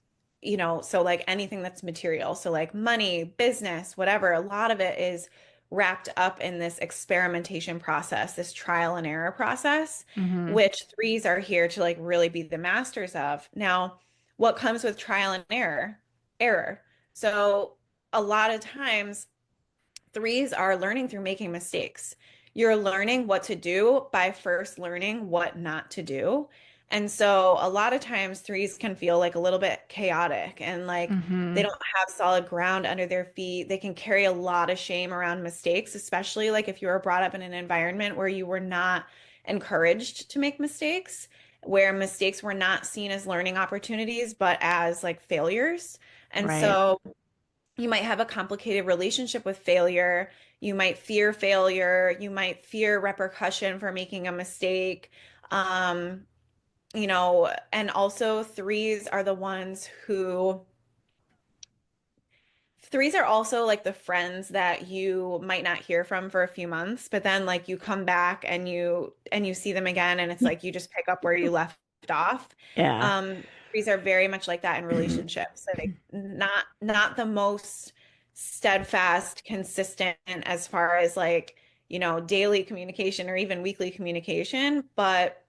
S2: so like anything that's material, so like money, business, whatever, a lot of it is wrapped up in this experimentation process, this trial and error process,
S1: Mm-hmm.
S2: which threes are here to like really be the masters of. Now, what comes with trial and error? Error. So a lot of times threes are learning through making mistakes. You're learning what to do by first learning what not to do. And so a lot of times threes can feel like a little bit chaotic and like they
S1: Mm-hmm.
S2: don't have solid ground under their feet. They can carry a lot of shame around mistakes, especially like if you were brought up in an environment where you were not encouraged to make mistakes, where mistakes were not seen as learning opportunities, but as like failures. And
S1: Right.
S2: so you might have a complicated relationship with failure. You might fear failure. You might fear repercussion for making a mistake. Um, and also threes are also like the friends that you might not hear from for a few months, but then like you come back and you see them again and it's like you just pick up where you left off.
S1: Yeah.
S2: Um, threes are very much like that in relationships. Like not the most steadfast, consistent as far as like, daily communication or even weekly communication, but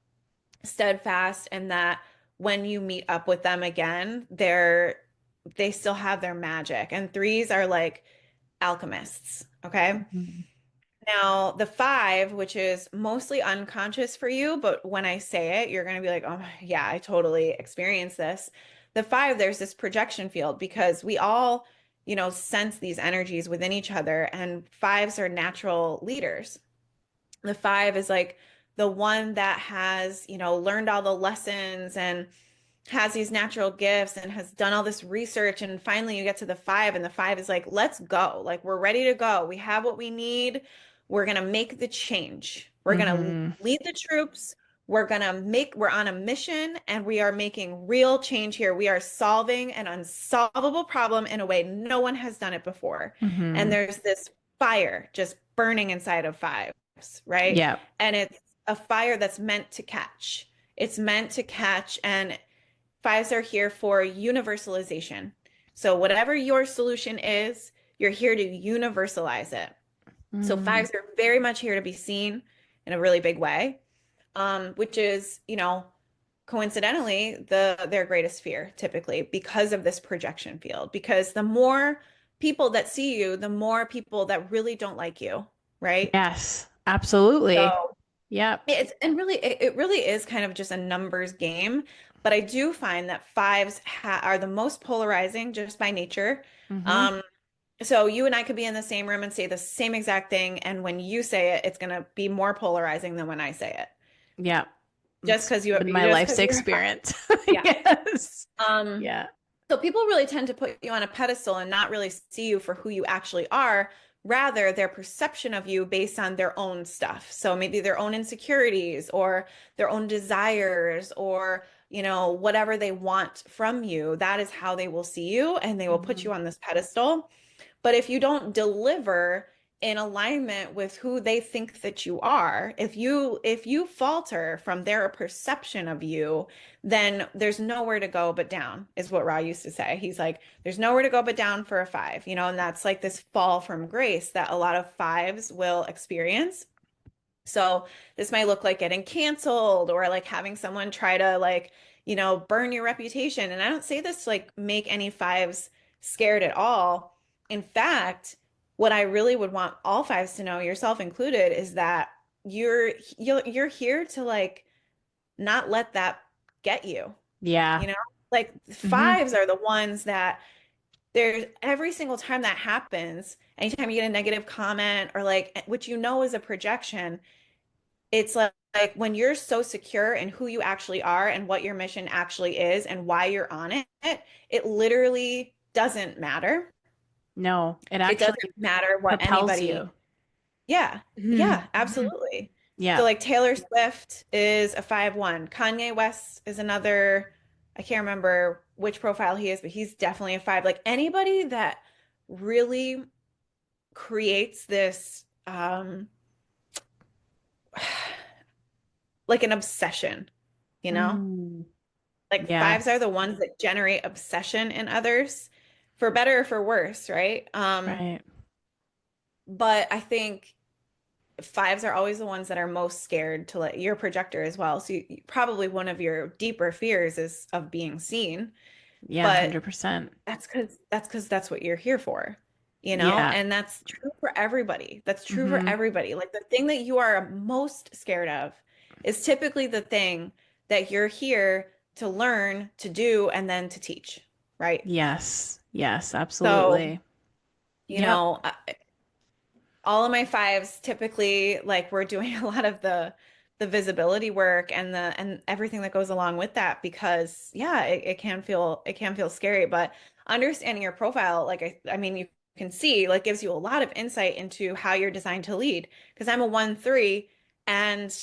S2: steadfast in that when you meet up with them again, they still have their magic. And threes are like alchemists. Okay.
S1: Mm-hmm.
S2: Now, the five, which is mostly unconscious for you, but when I say it, you're going to be like, oh, yeah, I totally experienced this. The five, there's this projection field because we all, sense these energies within each other, and fives are natural leaders. The five is like the one that has, learned all the lessons and has these natural gifts and has done all this research. And finally, you get to the five, and the five is like, let's go. Like, we're ready to go. We have what we need. We're going to make the change. We're going to
S1: Mm-hmm.
S2: lead the troops. We're on a mission and we are making real change here. We are solving an unsolvable problem in a way no one has done it before. And
S1: Mm-hmm.
S2: there's this fire just burning inside of fives, right?
S1: Yeah.
S2: And it's a fire that's meant to catch. It's meant to catch, and fives are here for universalization. So whatever your solution is, you're here to universalize it. So
S1: Mm.
S2: fives are very much here to be seen in a really big way, which is, coincidentally, their greatest fear typically because of this projection field. Because the more people that see you, the more people that really don't like you, right?
S1: Yes, absolutely.
S2: So
S1: Yep.
S2: it really is kind of just a numbers game, but I do find that fives ha are the most polarizing just by nature.
S1: Mm-hmm.
S2: Um, So you and I could be in the same room and say the same exact thing, and when you say it, it's going to be more polarizing than when I say it.
S1: Yeah.
S2: Just
S1: It's
S2: because
S1: been my life's
S2: you're a five.
S1: experience.
S2: Yeah.
S1: Yes.
S2: Um,
S1: Yeah.
S2: so people really tend to put you on a pedestal and not really see you for who you actually are, rather their perception of you based on their own stuff. So maybe their own insecurities or their own desires or, whatever they want from you. That is how they will see you, and they will put
S1: Hmm.
S2: you on this pedestal. But if you don't deliver in alignment with who they think that you are, if you falter from their perception of you, then there's nowhere to go but down, is what Ra used to say. He's like, there's nowhere to go but down for a five, and that's like this fall from grace that a lot of fives will experience. So this might look like getting canceled or like having someone try to like, burn your reputation. And I don't say this to like make any fives scared at all. In fact, what I really would want all fives to know, yourself included, is that you're here to like not let that get you,
S1: Yeah.
S2: you know? Like
S1: Hmm.
S2: fives are the ones that there's every single time that happens, anytime you get a negative comment or like which is a projection, it's like when you're so secure in who you actually are and what your mission actually is and why you're on it, it literally doesn't matter.
S1: No, it
S2: It doesn't
S1: actually
S2: matter what
S1: propels
S2: anybody.
S1: you.
S2: Yeah.
S1: Hmm.
S2: Yeah, absolutely. So
S1: Yeah.
S2: like Taylor Swift is a 5-1. Kanye West is another, I can't remember which profile he is, but he's definitely a 5. Like anybody that really creates this like an obsession, you know?
S1: Mm.
S2: Like fives are
S1: Yes.
S2: the ones that generate obsession in others, for better or for worse, right?
S1: Right.
S2: But I think fives are always the ones that are most scared to let you're a projector as well. So probably one of your deeper fears is of being seen,
S1: Yeah,
S2: but
S1: 100%.
S2: that's what you're here for,
S1: Yeah.
S2: and that's true for everybody. That's true for
S1: Hmm.
S2: everybody. Like the thing that you are most scared of is typically the thing that you're here to learn, to do, and then to teach, right?
S1: Yes. Yes,
S2: So,
S1: absolutely.
S2: you
S1: Yep.
S2: know, all of my fives typically like we're doing a lot of the visibility work and everything that goes along with that because yeah, it can feel scary, but understanding your profile, like I mean you can see like gives you a lot of insight into how you're designed to lead because I'm a 1-3 and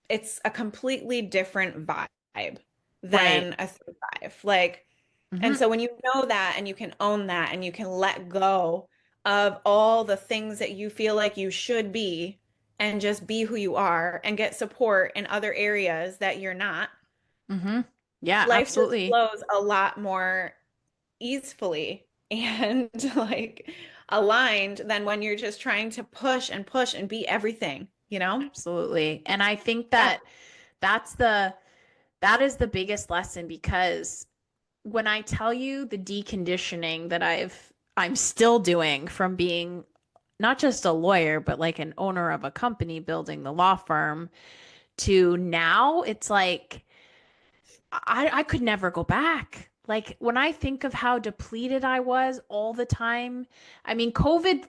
S2: it's a completely different vibe
S1: Right.
S2: than a 3-5. Like and
S1: Hmm.
S2: so when you know that and you can own that and you can let go of all the things that you feel like you should be and just be who you are and get support in other areas that you're not,
S1: Hmm. Yeah,
S2: life just
S1: absolutely.
S2: flows a lot more easefully and like aligned than when you're just trying to push and be everything, you know?
S1: Absolutely. And I think
S2: Yeah.
S1: that that's the that is the biggest lesson because when I tell you the deconditioning that I'm still doing from being not just a lawyer, but like an owner of a company building the law firm to now, it's like I could never go back. Like when I think of how depleted I was all the time, I mean, COVID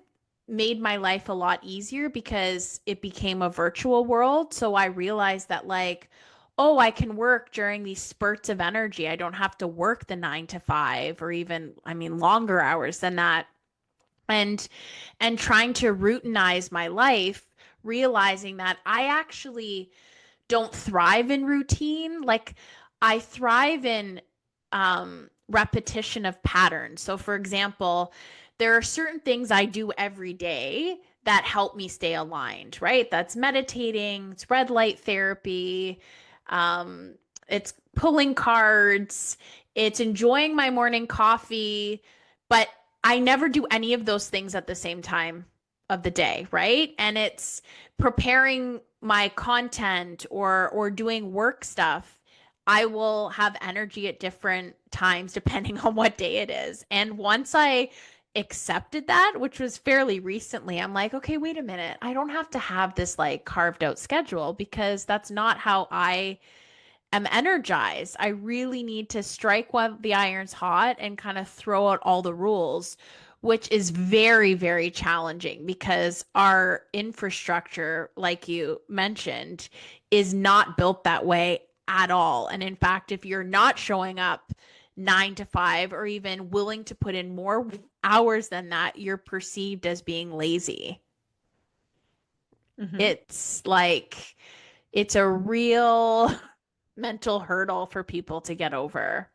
S1: made my life a lot easier because it became a virtual world. So I realized that, like, oh, I can work during these spurts of energy. I don't have to work the 9 to 5 or even, I mean, longer hours than that. And trying to routinize my life, realizing that I actually don't thrive in routine. Like I thrive in repetition of patterns. So, for example, there are certain things I do every day that help me stay aligned, right? That's meditating, it's red light therapy, um, it's pulling cards, it's enjoying my morning coffee, but I never do any of those things at the same time of the day, right? And it's preparing my content or doing work stuff. I will have energy at different times depending on what day it is. And once I accepted that, which was fairly recently, I'm like, okay, wait a minute. I don't have to have this like carved out schedule because that's not how I am energized. I really need to strike while the iron's hot and kind of throw out all the rules, which is very, very challenging because our infrastructure, like you mentioned, is not built that way at all. And in fact, if you're not showing up 9 to 5 or even willing to put in more hours than that, you're perceived as being lazy.
S2: Hmm.
S1: It's like, it's a real mental hurdle for people to get over.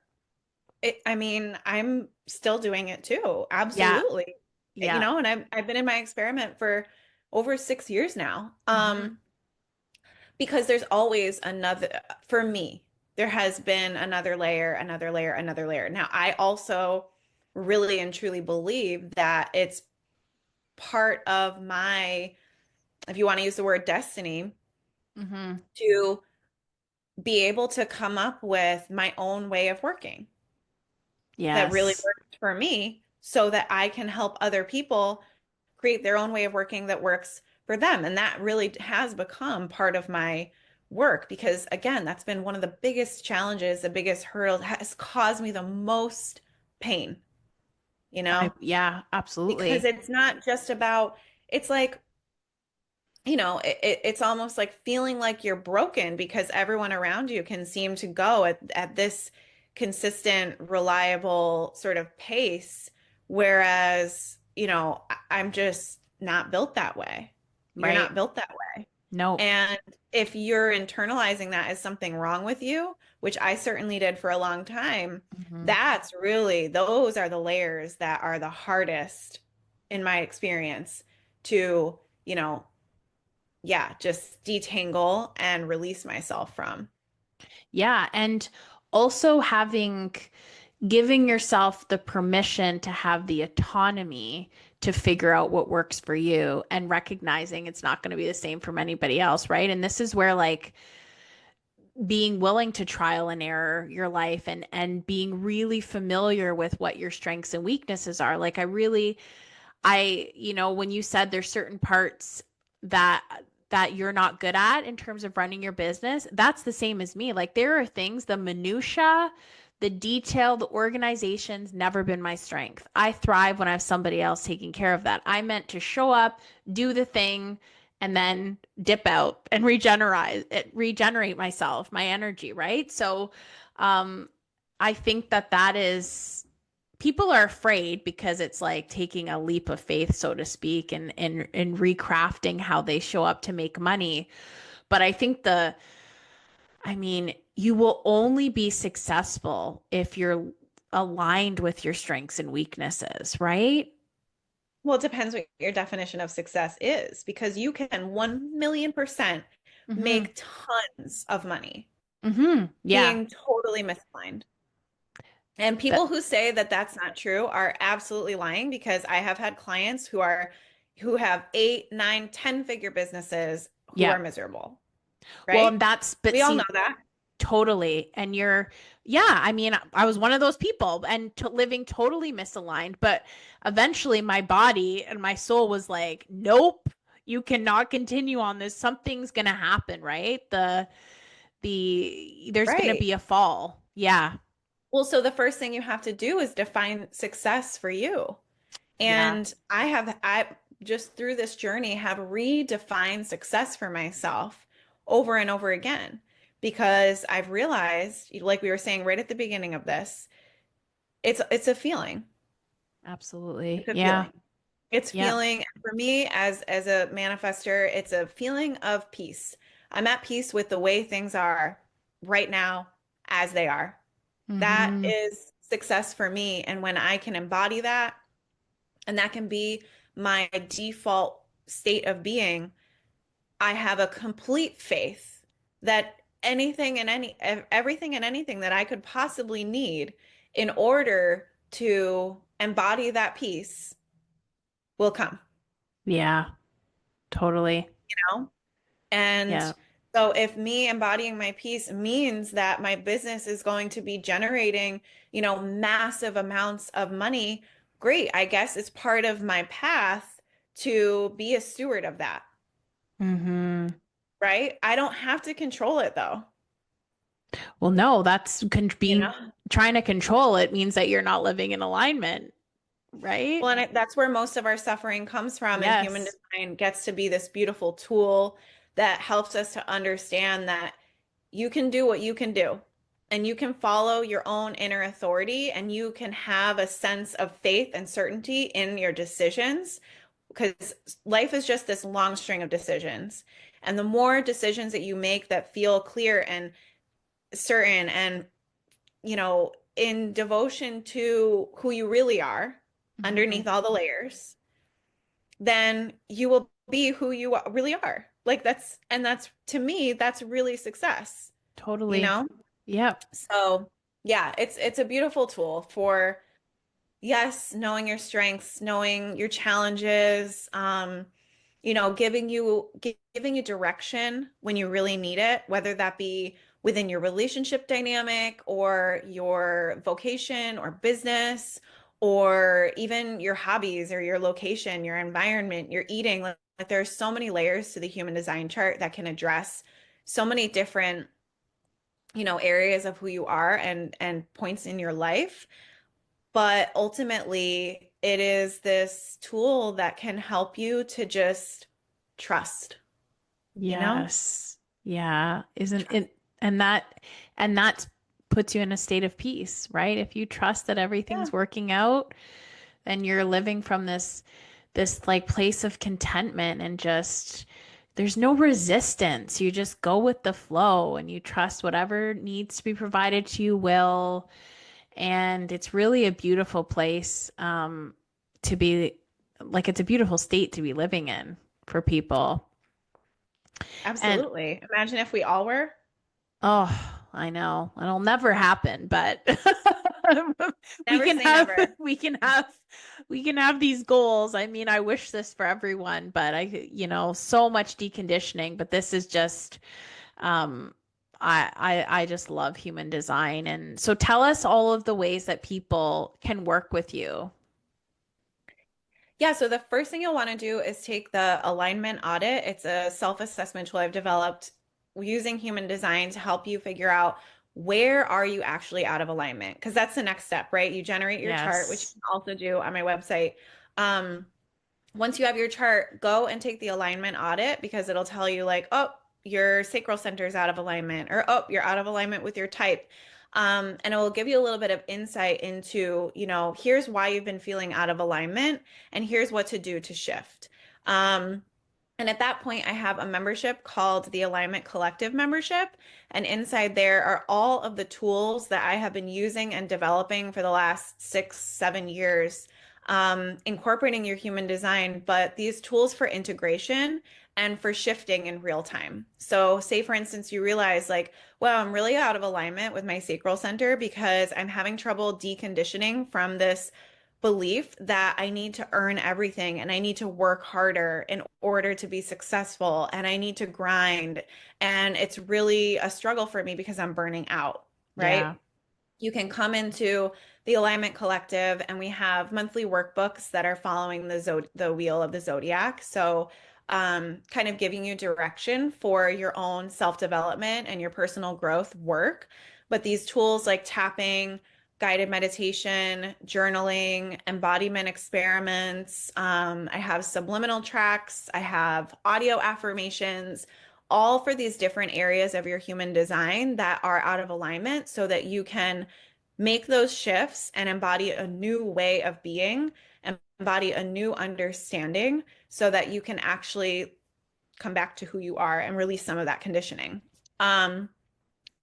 S2: I mean, I'm still doing it too.
S1: Yeah.
S2: Absolutely.
S1: Yeah.
S2: And I've been in my experiment for over 6 years now.
S1: Hmm.
S2: Because there's always another, for me, there has been another layer, another layer, another layer. Now, I also really and truly believe that it's part of my, if you want to use the word destiny,
S1: Hmm.
S2: to be able to come up with my own way of working that really
S1: Yes.
S2: works for me so that I can help other people create their own way of working that works for them. And that really has become part of my work because, again, that's been one of the biggest challenges, the biggest hurdle, has caused me the most pain, you know,
S1: Yeah,
S2: because
S1: absolutely.
S2: it's not just about, it's like, it's almost like feeling like you're broken because everyone around you can seem to go at this consistent, reliable sort of pace. Whereas, I'm just not built that way. You're
S1: Right.
S2: not built that way.
S1: Nope.
S2: And if you're internalizing that as something wrong with you, which I certainly did for a long time,
S1: Hmm.
S2: that's really, those are the layers that are the hardest in my experience to, you know, yeah, just detangle and release myself from.
S1: Yeah. And also giving yourself the permission to have the autonomy to figure out what works for you and recognizing it's not going to be the same from anybody else. Right. And this is where like being willing to trial and error your life and being really familiar with what your strengths and weaknesses are. Like when you said there's certain parts that you're not good at in terms of running your business, that's the same as me. Like there are things, the minutia, the detail, the organization's never been my strength. I thrive when I have somebody else taking care of that. I meant to show up, do the thing, and then dip out and regenerate myself, my energy, right? So um I think that is people are afraid because it's like taking a leap of faith, so to speak, and recrafting how they show up to make money. But I mean, you will only be successful if you're aligned with your strengths and weaknesses, right?
S2: Well, it depends what your definition of success is, because you can 1,000,000%
S1: Mm-hmm.
S2: make tons of money
S1: Mm-hmm. Yeah.
S2: being totally misaligned. And
S1: That,
S2: people who say that that's not true are absolutely lying because I have had clients who have 8, 9, 10-figure businesses who
S1: yeah.
S2: are miserable,
S1: Well,
S2: right?
S1: but
S2: We all know
S1: see,
S2: that.
S1: totally. And yeah, I mean, I was one of those people and living totally misaligned, but eventually my body and my soul was like, nope, you cannot continue on this. Something's going to happen, right? There's going to
S2: Right.
S1: be a fall. Yeah.
S2: Well, so the first thing you have to do is define success for you.
S1: Yeah.
S2: And I just through this journey have redefined success for myself over and over again because I've realized, like we were saying right at the beginning of this, it's a feeling. It's
S1: Absolutely.
S2: a
S1: Yeah.
S2: feeling. It's
S1: Yeah.
S2: feeling for me as a manifester, it's a feeling of peace. I'm at peace with the way things are right now as they are. That
S1: Mm-hmm.
S2: is success for me. And when I can embody that, and that can be my default state of being, I have a complete faith that everything and anything that I could possibly need in order to embody that peace will come,
S1: Yeah. Totally.
S2: you know? And
S1: Yeah.
S2: so if me embodying my peace means that my business is going to be generating, massive amounts of money, great. I guess it's part of my path to be a steward of that,
S1: Mm-hmm.
S2: right? I don't have to control it though,
S1: Well, no,
S2: you know?
S1: being trying to control it means that you're not living in alignment. Right?
S2: Well, and that's where most of our suffering comes from. And human
S1: Yes.
S2: design gets to be this beautiful tool that helps us to understand that you can do what you can do, and you can follow your own inner authority, and you can have a sense of faith and certainty in your decisions, because life is just this long string of decisions. And the more decisions that you make that feel clear and certain and, in devotion to who you really are
S1: Mhm.
S2: underneath all the layers, then you will be who you really are. Like that's to me, that's really success, you
S1: Totally.
S2: know?
S1: Yep.
S2: So yeah, it's a beautiful tool for, yes, knowing your strengths, knowing your challenges, giving you direction when you really need it, whether that be within your relationship dynamic or your vocation or business, or even your hobbies or your location, your environment, your eating. Like there's so many layers to the human design chart that can address so many different, areas of who you are and points in your life. But ultimately, it is this tool that can help you to just trust, you know?
S1: Yes. Yeah. Isn't
S2: Trust.
S1: it? And that puts you in a state of peace, right? If you trust that
S2: Yeah.
S1: everything's working out, then you're living from this like place of contentment and just there's no resistance. You just go with the flow and you trust whatever needs to be provided to you will. And it's really a beautiful place to be like it's a beautiful state to be living in for people. And
S2: Absolutely. Imagine if we all were.
S1: oh, I know it'll never happen, but we
S2: Never
S1: can
S2: say
S1: have
S2: never.
S1: we can have we can have these goals. I mean, I wish this for everyone, but so much deconditioning, but this is just um I just love human design. And so tell us all of the ways that people can work with you.
S2: Yeah, so the first thing you'll want to do is take the alignment audit. It's a self-assessment tool I've developed using human design to help you figure out where are you actually out of alignment? Because that's the next step, right? You generate your chart, which you
S1: Yes.
S2: can also do on my website. Um, Once you have your chart, go and take the alignment audit, because it'll tell you like, oh, your sacral center is out of alignment, or oh, you're out of alignment with your type. And it will give you a little bit of insight into, here's why you've been feeling out of alignment, and here's what to do to shift. Um, and at that point, I have a membership called the Alignment Collective membership. And inside there are all of the tools that I have been using and developing for the last 6, 7 years, incorporating your human design, but these tools for integration and for shifting in real time. So, say for instance, you realize, like, well, I'm really out of alignment with my sacral center because I'm having trouble deconditioning from this belief that I need to earn everything and I need to work harder in order to be successful and I need to grind. And it's really a struggle for me because I'm burning out,
S1: Yeah.
S2: right? You can come into the Alignment Collective, and we have monthly workbooks that are following the wheel of the zodiac. So, kind of giving you direction for your own self-development and your personal growth work. But these tools like tapping, guided meditation, journaling, embodiment experiments, I have subliminal tracks, I have audio affirmations, all for these different areas of your human design that are out of alignment, so that you can make those shifts and embody a new way of being, embody a new understanding, so that you can actually come back to who you are and release some of that conditioning. Um,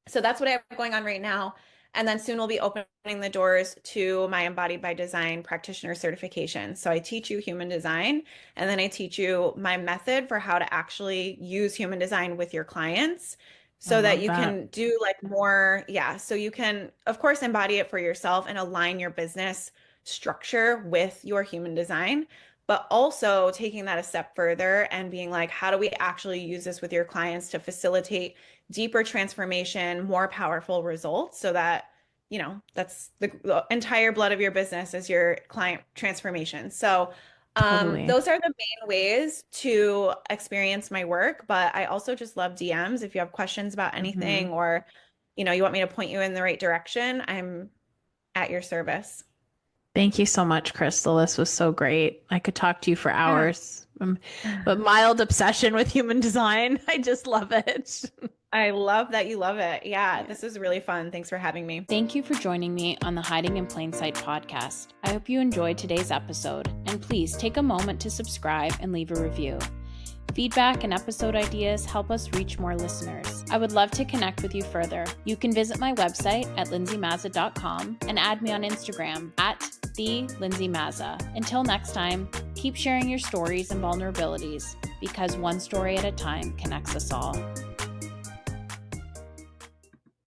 S2: so that's what I have going on right now. And then soon we'll be opening the doors to my Embodied by Design practitioner certification. So I teach you human design, and then I teach you my method for how to actually use human design with your clients,
S1: I
S2: so that
S1: love
S2: you
S1: that.
S2: can do like more, yeah. So you can, of course, embody it for yourself and align your business structure with your human design, but also taking that a step further and being like, how do we actually use this with your clients to facilitate deeper transformation, more powerful results, so that, that's the entire blood of your business is your client transformation. So,
S1: Totally.
S2: those are the main ways to experience my work. But I also just love DMs. If you have questions about
S1: Hmm.
S2: anything, or, you want me to point you in the right direction, I'm at your service.
S1: Thank you so much, Krystal. This was so great. I could talk to you for
S2: Yeah.
S1: hours. But mild obsession with human design. I just love it.
S2: I love that you love it. Yeah, this is really fun. Thanks for having me.
S1: Thank you for joining me on the Hiding in Plain Sight podcast. I hope you enjoyed today's episode, and please take a moment to subscribe and leave a review. Feedback and episode ideas help us reach more listeners. I would love to connect with you further. You can visit my website at lindseymazza.com and add me on Instagram at @the_Lindsey_Mazza. Until next time, keep sharing your stories and vulnerabilities because one story at a time connects us all.